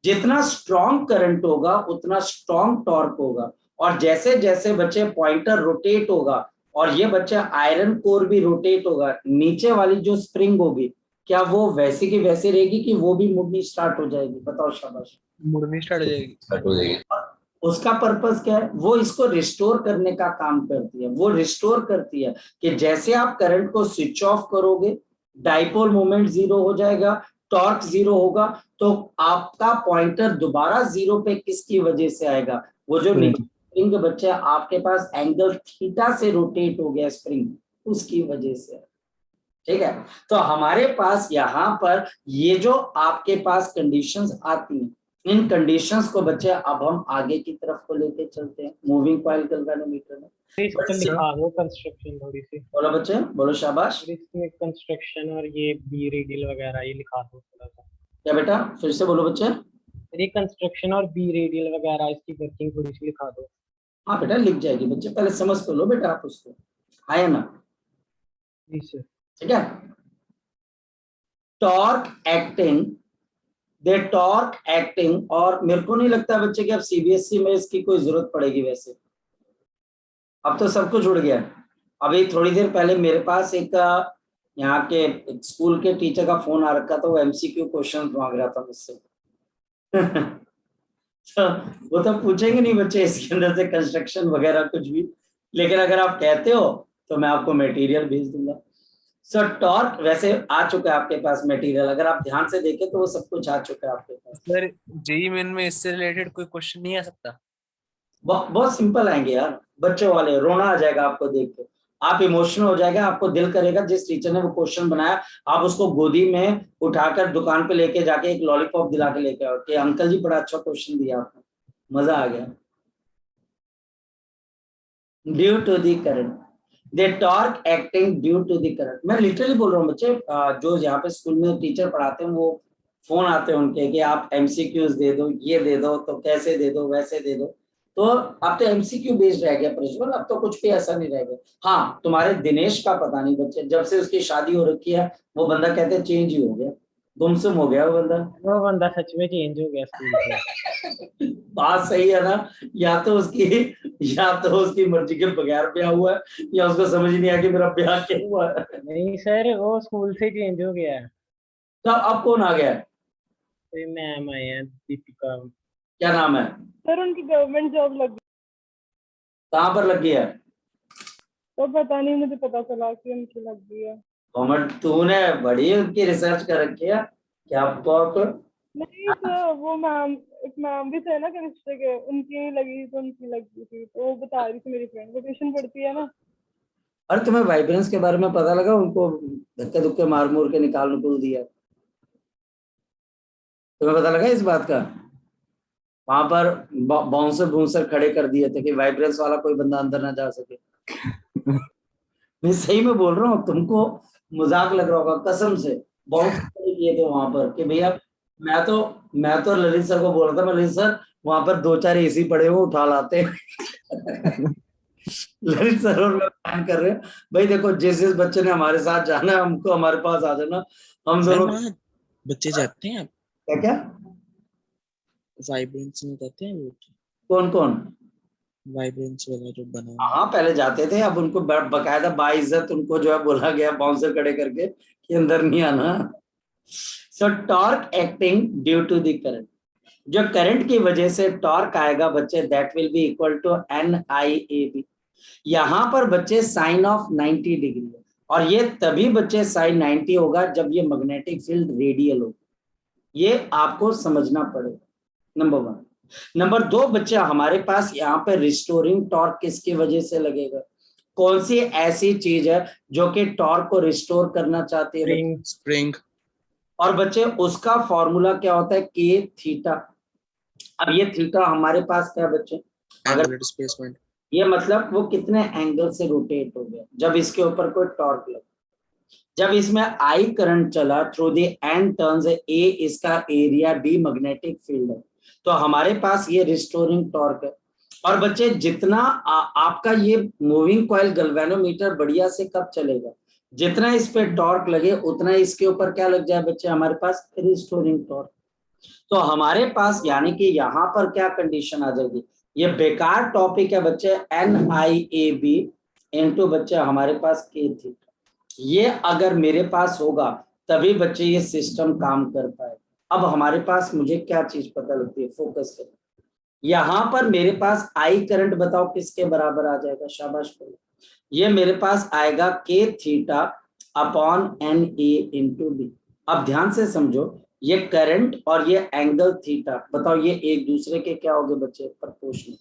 जितना स्ट्रॉन्ग करंट होगा उतना स्ट्रॉन्ग टॉर्क होगा। और जैसे जैसे बच्चे पॉइंटर रोटेट होगा और ये बच्चा आयरन कोर भी रोटेट होगा, नीचे वाली जो स्प्रिंग होगी क्या वो वैसी की वैसी रहेगी कि वो भी मुड़नी स्टार्ट हो जाएगी, बताओ शाबाश। मुड़नी स्टार्ट हो जाएगी। उसका पर्पस क्या है, वो इसको रिस्टोर करने का काम करती है। वो रिस्टोर करती है कि जैसे आप करंट को स्विच ऑफ करोगे डाइपोल मोमेंट जीरो हो जाएगा, टॉर्क जीरो होगा, तो आपका पॉइंटर दोबारा जीरो पे किसकी वजह से आएगा, वो जो स्प्रिंग बच्चे आपके पास एंगल थीटा से रोटेट हो गया स्प्रिंग, उसकी वजह से। ठीक है, तो हमारे पास यहाँ पर ये जो आपके पास कंडीशंस आती हैं, इन कंडीशंस को बच्चे अब हम आगे की तरफ को लेके चलते हैं मूविंग कॉइल गैल्वेनोमीटर में। इसको लिखा दो कंस्ट्रक्शन थोड़ी सी, बोलो बच्चे, बोलो शाबाश। और इसमें कंस्ट्रक्शन और ये बी रेडियल वगैरह ये लिखा दो थोड़ा सा। क्या बेटा, फिर से बोलो बच्चे। ये कंस्ट्रक्शन और बी रेडियल वगैरह इसकी वर्किंग थोड़ी सी लिखा दो। हाँ बेटा लिख जाएगी बच्चे, पहले समझ तो लो बेटा आप उसको, है ना। जी सर। ठीक है, टॉर्क एक्टिंग, दे टॉर्क एक्टिंग, और मेरे को नहीं लगता बच्चे कि अब सीबीएसई में इसकी कोई जरूरत पड़ेगी, वैसे अब तो सब कुछ उड़ गया। अभी थोड़ी देर पहले मेरे पास एक यहाँ के एक स्कूल के टीचर का फोन आ रखा था, वो एमसीक्यू क्वेश्चन मांग रहा था मुझसे। तो वो तो पूछेंगे नहीं बच्चे इसके अंदर से कंस्ट्रक्शन वगैरह कुछ भी, लेकिन अगर आप कहते हो तो मैं आपको मटेरियल भेज दूंगा। सो टॉर्क वैसे आ चुका है आपके पास मटेरियल, अगर आप ध्यान से देखें तो वो सब कुछ आ चुका है आपके पास। सर जेईई मेन में इससे रिलेटेड कोई क्वेश्चन नहीं आ सकता? बहुत सिंपल आएंगे यार, बच्चों वाले, रोना आ जाएगा आपको देख के, आप इमोशनल हो जाएगा, आपको दिल करेगा जिस टीचर ने वो क्वेश्चन बनाया आप उसको गोदी में उठाकर दुकान पे लेके जाके एक लॉलीपॉप दिला के लेके आओ कि अंकल जी बड़ा अच्छा क्वेश्चन दिया आपने, मजा आ गया। Due to the current, they torque acting due to the current. मैं लिटरली बोल रहा हूँ बच्चे, जो यहाँ पे स्कूल में टीचर पढ़ाते हैं वो फोन आते हैं उनके कि आप एमसीक्यूज दे दो, ये दे दो, तो कैसे दे दो, वैसे दे दो। तो अब तो एमसीक्यू बेस्ड रह गया प्रिंसिपल, अब तो कुछ भी ऐसा नहीं रह गया। हाँ तुम्हारे दिनेश का पता नहीं बच्चे, जब से उसकी शादी हो रखी है वो बंदा कहते हैं चेंज ही हो गया, गुमसुम हो गया वो बंदा सच में चेंज हो गया स्कूल से। बात सही है ना, या तो उसकी मर्जी के बगैर ब्याह हुआ है या उसको समझ नहीं आया कि मेरा ब्याह क्या हुआ है। नहीं सर, वो स्कूल से चेंज हो गया है। तो अब कौन आ गया है, कोई मैम आए हैं, दीपिका। क्या नाम है, सर उनकी गवर्नमेंट जॉब लग गई। कहाँ पर लग गई है, तो पता नहीं, मुझे पता चला कि उनकी लग गई है। गवर्नमेंट, तूने बड़ी उनकी रिसर्च कर रखी है क्या आपको। नहीं सर, वो मैम, एक मैम भी थे ना केमिस्ट्री के, उनकी नहीं लगी तो उनकी लग गई थी, तो वो बता रही थी मेरी फ्रेंड, वो ट्यूशन पढ़ती है ना। अरे तुम्हें वाइब्रेंस के बारे में पता लगा, उनको धक्के धुक्के मार मूर के निकाल दिया, तुम्हें पता लगा इस बात का, वहां पर बाउंसर खड़े कर दिए थे कि वाइब्रेंस वाला कोई बंदा अंदर ना जा सके। मैं सही में बोल रहा हूँ, तुमको मजाक लग रहा होगा, कसम से बाउंसर खड़े किए थे वहां पर कि भैया मैं तो ललित सर को बोल रहा था, मैं ललित सर वहां पर 2-4 एसी पड़े हुए उठा लाते। ललित सर और मैं प्लान कर रहे हैं, भाई देखो जिस बच्चे ने हमारे साथ जाना है हमको हमारे पास आ जाना, हम दोनों। बच्चे जाते हैं क्या वाइब्रेंस में जाते हैं वो, कौन वाइब्रेंस वाला जो बना। हाँ पहले जाते थे, अब उनको बकायदा बाइज्जत उनको जो है बोला गया बाउंसर खड़े करके कि अंदर नहीं आना। So torque acting due to the current, जो करंट की वजह से टॉर्क आएगा बच्चे, that will be equal to NIAB। यहाँ पर बच्चे साइन ऑफ 90 डिग्री है, और ये तभी बच्चे साइन 90 होगा जब ये मैग्नेटिक फील्ड रेडियल हो। ये आपको समझना पड़ेगा, नंबर 1। नंबर 2 बच्चे, हमारे पास यहाँ पे रिस्टोरिंग टॉर्क किसकी वजह से लगेगा? कौन सी ऐसी चीज है जो कि टॉर्क को रिस्टोर करना चाहती है बच्चे? स्प्रिंग। और बच्चे उसका फॉर्मूला क्या होता है? K theta. अब ये थीटा हमारे पास क्या है बच्चे? अगर एंगुलर डिस्प्लेसमेंट, ये मतलब वो कितने एंगल से रोटेट हो गया जब इसके ऊपर कोई टॉर्क लगा। जब इसमें I करंट चला through the N turns, A इसका एरिया, D मैग्नेटिक फील्ड है, तो हमारे पास ये रिस्टोरिंग टॉर्क है। और बच्चे जितना आपका ये मूविंग कॉइल गैल्वेनोमीटर बढ़िया से कब चलेगा? जितना इस पे टॉर्क लगे उतना इसके ऊपर क्या लग जाए बच्चे? हमारे पास रिस्टोरिंग टॉर्क। तो हमारे पास यानी कि यहाँ पर क्या कंडीशन आ जाएगी? ये बेकार टॉपिक है बच्चे, NIAB इनटू बच्चे हमारे पास K थीटा। ये अगर मेरे पास होगा तभी बच्चे ये सिस्टम काम कर पाए। अब हमारे पास मुझे क्या चीज पता लगती है, फोकस करें। यहां पर मेरे पास I करंट बताओ किसके बराबर आ जाएगा? शाबाश बोलो। ये मेरे पास आएगा K theta upon NA into B। अब ध्यान से समझो, ये करंट और ये एंगल थीटा, बताओ ये एक दूसरे के क्या होंगे बच्चे? Proportional,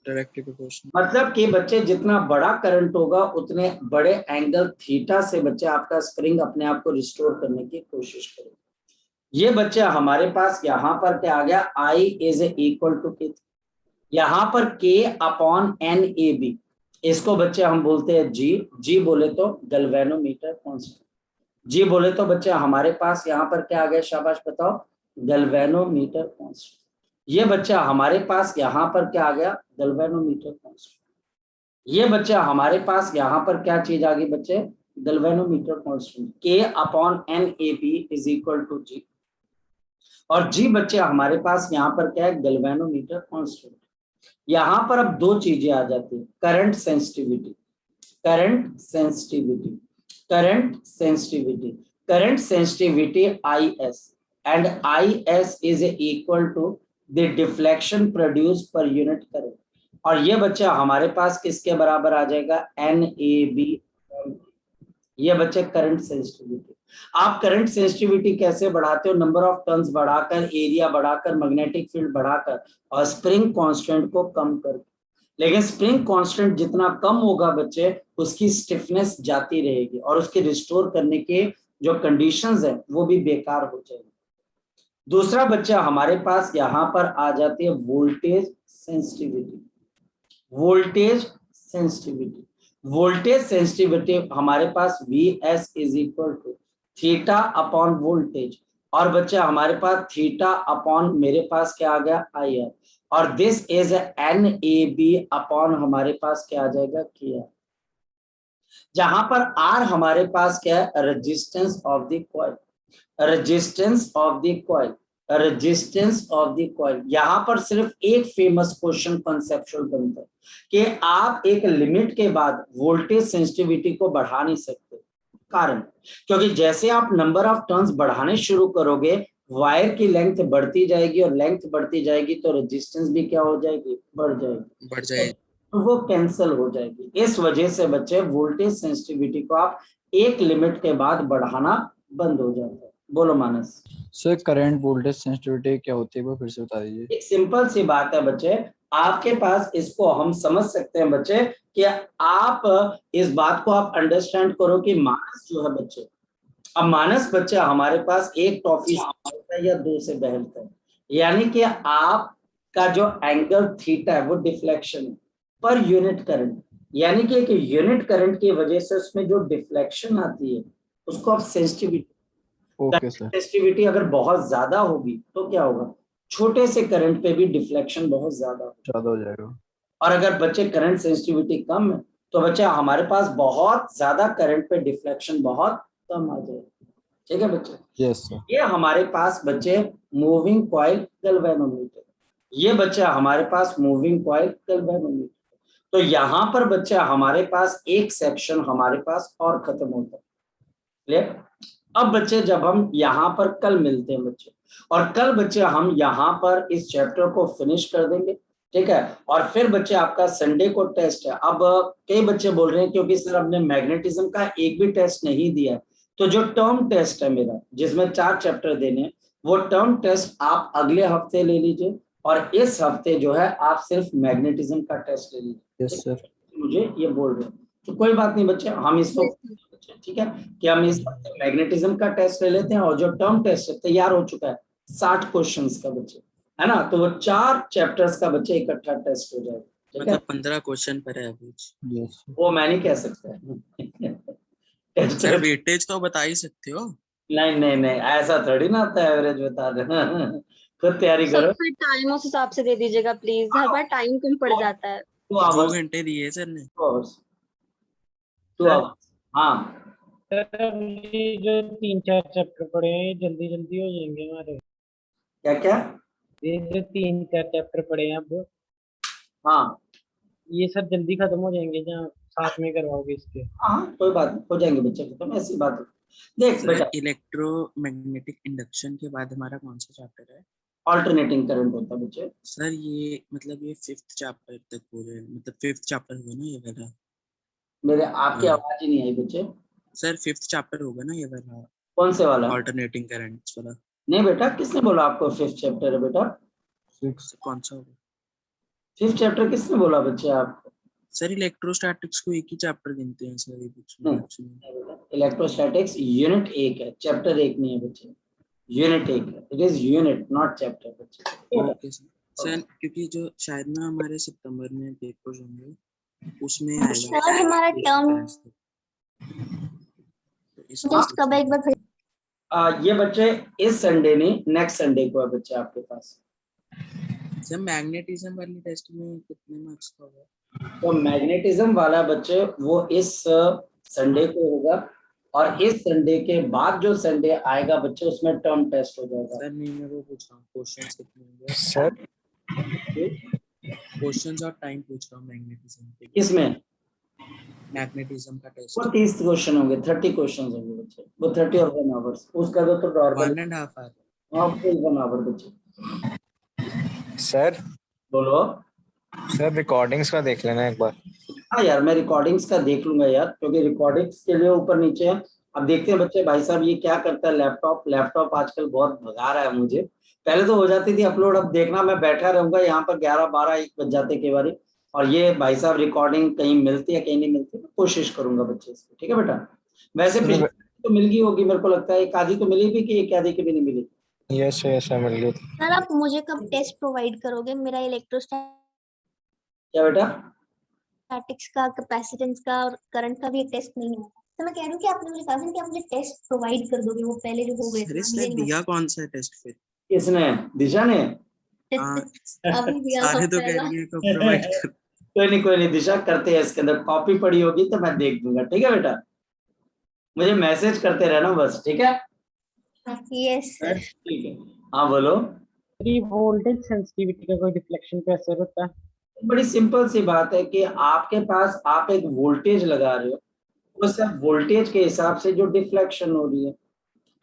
directly proportional. मतलब कि बच्चे जितना बड़ा करंट होगा उतने बड़े एंगल थीटा से बच्चे आपका स्प्रिंग अपने आप को रिस्टोर करने की कोशिश करेगा। ये बच्चे हमारे पास यहाँ पर क्या आ गया? I is equal to K। यहाँ पर K अपॉन NAB, इसको बच्चे हम बोलते हैं G बोले तो गैल्वेनोमीटर कांस्टेंट। G बोले तो बच्चे हमारे पास यहाँ पर क्या आ गया? शाबाश बताओ, गैल्वेनोमीटर कांस्टेंट। ये बच्चा हमारे पास यहाँ पर क्या आ गया? Galvanometer constant. ये बच्चा हमारे पास यहाँ पर क्या चीज आ गई बच्चे? Galvanometer constant. K upon NAB is equal to G, और G बच्चे हमारे पास यहाँ पर क्या है? Galvanometer constant. यहाँ पर अब दो चीजें आ जाती है, current sensitivity, current sensitivity, current sensitivity, current sensitivity IS, and IS is equal to the deflection produce per unit current. और ये बच्चा हमारे पास किसके बराबर आ जाएगा? NAB। ये बच्चे करंट सेंसिटिविटी। आप करंट सेंसिटिविटी कैसे बढ़ाते हो? नंबर ऑफ टर्न्स बढ़ाकर, एरिया बढ़ाकर, मैग्नेटिक फील्ड बढ़ाकर, और स्प्रिंग कांस्टेंट को कम करके। लेकिन स्प्रिंग कांस्टेंट जितना कम होगा बच्चे, उसकी स्टिफनेस जाती रहेगी और उसके रिस्टोर करने के जो कंडीशंस है वो भी बेकार हो जाएगी। दूसरा बच्चा हमारे पास यहाँ पर आ जाती है voltage sensitivity. Voltage sensitivity, voltage sensitivity हमारे पास VS is equal to theta upon voltage, और बच्चा हमारे पास थीटा अपॉन मेरे पास क्या आ गया? IR, और दिस इज NAB अपॉन हमारे पास क्या आ जाएगा? KR। जहां पर R हमारे पास क्या है? Resistance of the coil, resistance of the coil, resistance of the coil. यहां पर सिर्फ एक फेमस क्वेश्चन कंसेप्चुअल बनता है कि आप एक लिमिट के बाद वोल्टेज सेंसिटिविटी को बढ़ा नहीं सकते। कारण, क्योंकि जैसे आप नंबर ऑफ टर्न्स बढ़ाने शुरू करोगे, वायर की लेंथ बढ़ती जाएगी, और लेंथ बढ़ती जाएगी तो रेजिस्टेंस भी क्या हो जाएगी? बढ़ जाएगी, बढ़ जाएगी, तो वो कैंसिल हो जाएगी। इस वजह से बच्चे वोल्टेज सेंसिटिविटी को आप एक लिमिट के बाद बढ़ाना बंद हो जाता है। बोलो मानस। सर करंट वोल्टेज सेंसिटिविटी क्या होती है वो फिर से बता दीजिए। एक सिंपल सी बात है बच्चे, आपके पास इसको हम समझ सकते हैं बच्चे कि आप इस बात को आप अंडरस्टैंड करो कि मानस जो है बच्चे, अब मानस बच्चे हमारे पास एक टॉफी से या दो से बहलता है, यानी कि आपका जो एंगल थीटा है वो डिफ्लेक्शन है पर यूनिट करंट, यानी कि एक यूनिट करंट की वजह से उसमें जो डिफ्लेक्शन आती है उसको आप सेंसिटिविटी। Okay sir. सेंसिटिविटी अगर बहुत ज्यादा होगी तो क्या होगा? छोटे से करंट पे भी डिफ्लेक्शन बहुत ज्यादा हो जाएगा। और अगर बच्चे करंट सेंसिटिविटी कम है तो बच्चे हमारे पास बहुत ज्यादा करंट पे डिफ्लेक्शन बहुत कम आ जाएगा। ठीक है बच्चे? Yes sir. ये हमारे पास बच्चे मूविंग कॉइल गैल्वेनोमीटर, ये बच्चा हमारे पास मूविंग कॉइल गैल्वेनोमीटर। तो यहाँ पर बच्चा हमारे पास एक सेक्शन हमारे पास और खत्म होता है। क्लियर? अब बच्चे जब हम यहाँ पर कल मिलते हैं बच्चे, और कल बच्चे हम यहाँ पर इस चैप्टर को फिनिश कर देंगे, ठीक है। और फिर बच्चे आपका संडे को टेस्ट है। अब कई बच्चे बोल रहे हैं क्योंकि सर हमने मैग्नेटिज्म का एक भी टेस्ट नहीं दिया, तो जो टर्म टेस्ट है मेरा जिसमें 4 चैप्टर देने हैं, वो टर्म टेस्ट आप अगले हफ्ते ले लीजिए, और इस हफ्ते जो है आप सिर्फ मैग्नेटिज्म का टेस्ट ले लीजिए। Yes sir. मुझे ये बोल रहे हैं तो कोई बात नहीं बच्चे, हम इसको ठीक है कि हम इस मैग्नेटिज्म का टेस्ट ले लेते हैं, और जो टर्म टेस्ट तैयार हो चुका है 60 क्वेश्चंस का बच्चे, है ना, तो वो 4 चैप्टर्स का बच्चे इकट्ठा टेस्ट हो जाएगा, ठीक है। मतलब 15 क्वेश्चन पर एवरेज। यस वो मैं नहीं कह सकता सर वेटेज तो बता ही सकते हो। नहीं नहीं नहीं, ऐसा थोड़ी ना होता है एवरेज बता देना खुद तैयारी सर करो। फिर टाइम उस हिसाब से दे दीजिएगा प्लीज, हर बार टाइम कम पड़ जाता है। 2 2 आवर्स, घंटे दिए सर ने। 2 आवर्स, 2 आवर्स। हाँ सर अब ये जो 3-4 चैप्टर पढ़े हैं ये जल्दी जल्दी हो जाएंगे हमारे। क्या क्या? ये जो 3-4 चैप्टर पढ़े हैं अब, हाँ ये सर जल्दी खत्म हो जाएंगे जहाँ साथ में करवाओगे इसके। हाँ कोई बात नहीं, हो जाएंगे बच्चे खत्म, ऐसी बात है। देख बेटा, सर इलेक्ट्रोमैग्नेटिक इंडक्शन के बाद हमारा कौन सा चैप्टर है? ऑल्टरनेटिंग करंट होता है बच्चे। सर ये मतलब ये 5th चैप्टर तक पूरे, मतलब 5th चैप्टर होगा ना ये वाला? मेरे आपकी हाँ। आवाज ही नहीं आई बच्चे। सर 5th चैप्टर होगा ना ये वाला कौन से वाला? ऑल्टरनेटिंग करंट्स वाला? नहीं बेटा, किसने बोला आपको 5th चैप्टर है बेटा? 6 कौन सा होगा? 5th चैप्टर किसने बोला बच्चे आपको? सर इलेक्ट्रोस्टैटिक्स को एक ही चैप्टर गिनते हैं सर ये कुछ इलेक्ट्रोस्टैटिक्स यूनिट 1 है, चैप्टर 1 नहीं है बच्चे, यूनिट 1 है। It is unit not chapter बच्चे। Okay sir. सर क्योंकि जो शायद ना हमारे सितंबर में पेपर्स होंगे उसमें आएगा सर हमारा टर्म टेस्ट कब है एक बार फिर? ये बच्चे इस संडे नहीं, नेक्स्ट संडे को है बच्चे आपके पास। सर मैग्नेटिज्म वाली टेस्ट में कितने मार्क्स का होगा? तो मैग्नेटिज्म वाला बच्चे वो इस संडे को होगा, और इस संडे के बाद जो संडे आएगा बच्चे उसमें टर्म टेस्ट हो जाएगा। सर नहीं मैं वो पूछ रहा हूँ क्वेश्चंस कितने होंगे सर क्वेश्चंस और टाइम पूछ रहा हूँ मैग्नेटिज्म के। किसमें? मैग्नेटिज्म का टेस्ट वो 30 क्वेश्चन होंगे, 30 क्वेश्चन होंगे बच्चे, वो 30 और 1 आवर्स उसका तो नॉर्मल 1.5 आवर। हाँ 1 आवर बच्चे। सर बोलो। सर रिकॉर्डिंग्स का देख लेना एक बार। हाँ यार मैं रिकॉर्डिंग्स का देख लूंगा यार, क्योंकि रिकॉर्डिंग्स के लिए ऊपर नीचे है। अब देखते हैं बच्चे, भाई साहब ये क्या करता है लैपटॉप आजकल बहुत भगा रहा है मुझे। पहले तो हो जाती थी अपलोड, अब देखना मैं बैठा रहूंगा यहाँ पर 11, 12, 1 बज जाते कई बार, और ये भाई साहब रिकॉर्डिंग कहीं मिलती है कहीं नहीं मिलती, तो कोशिश करूंगा बच्चे इसको, ठीक है बेटा। वैसे पिछली तो मिल गई होगी मेरे को लगता है, एक आधी तो मिली भी कि एक आधी की भी नहीं मिली। यस यस मिल गई। सर आप मुझे कब टेस्ट प्रोवाइड करोगे? मेरा इलेक्ट्रोस्टैटिक्स क्या बेटा? का, कैपेसिटेंस का और करंट का भी एक टेस्ट नहीं है। तो मैं कह रही हूँ कि आपने मुझे कहा था कि आप मुझे टेस्ट प्रोवाइड कर दोगे, वो पहले जो हो गए सर थे इसने दिया कौन सा टेस्ट फिर? किसने? दिशा ने? हाँ, अभी दिया था सारे तो कह पहला। रही है को प्रोवाइड कर। कोई नहीं दिशा, करते हैं इसके अंदर कॉपी पड़ी होगी तो मैं देख दूंगा, ठीक है बेटा। मुझे मैसेज करते रहना बस, ठीक है। Yes sir. ठीक है, हाँ बोलो। वोल्टेज सेंसिटिविटी का कोई रिफ्लेक्शन पे असर होता है? बड़ी सिंपल सी बात है कि आपके पास आप एक वोल्टेज लगा रहे हो, उस वोल्टेज के हिसाब से जो डिफ्लेक्शन हो रही है,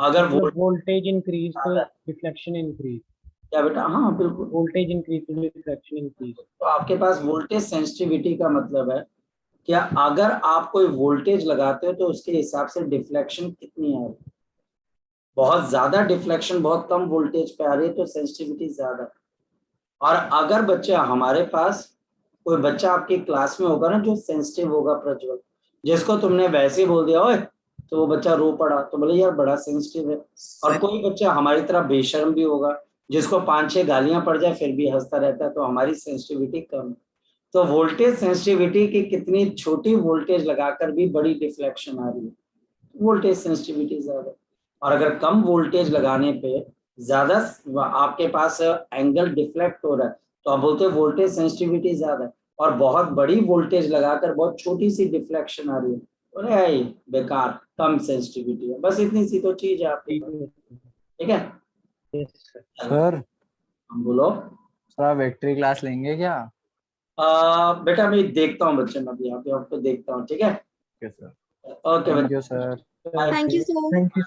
अगर वोल्टेज इंक्रीज तो रिफ्लेक्शन इंक्रीज। क्या बेटा? हाँ बिल्कुल, वोल्टेज इंक्रीज तो रिफ्लेक्शन इंक्रीज। तो आपके पास वोल्टेज सेंसिटिविटी का मतलब है कि अगर आप कोई वोल्टेज लगाते हो तो उसके हिसाब से डिफ्लेक्शन कितनी आ रही है। बहुत ज्यादा डिफ्लेक्शन बहुत कम वोल्टेज पे आ रही है तो सेंसिटिविटी ज्यादा। और अगर बच्चा हमारे पास कोई बच्चा आपकी क्लास में होगा ना जो सेंसिटिव होगा प्रज्वल, जिसको तुमने वैसे ही बोल दिया ओए तो वो बच्चा रो पड़ा, तो बोले यार बड़ा सेंसिटिव है। और कोई बच्चा हमारी तरह बेशर्म भी होगा जिसको 5-6 गालियां पड़ जाए फिर भी हंसता रहता है, तो हमारी सेंसिटिविटी कम है। तो वोल्टेज सेंसिटिविटी की कितनी छोटी वोल्टेज लगाकर भी बड़ी डिफ्लेक्शन आ रही है, वोल्टेज सेंसिटिविटी ज्यादा। और अगर कम वोल्टेज लगाने पे ज्यादा आपके पास एंगल डिफ्लेक्ट हो रहा है तो आप बोलते हैं वोल्टेज सेंसिटिविटी ज्यादा है। और बहुत बड़ी वोल्टेज लगाकर बहुत छोटी सी डिफ्लेक्शन आ रही है, अरे बेकार, कम सेंसिटिविटी है। बस इतनी सी तो चीज है आपके पास, ठीक है। सर हम बोलो। सर आप वेक्टरी क्लास लेंगे क्या? बेटा मैं देखता हूँ बच्चे, मैं अभी यहाँ पे आपको देखता हूँ, ठीक है। Okay sir. Okay thank you sir. Thank you sir. Thank you.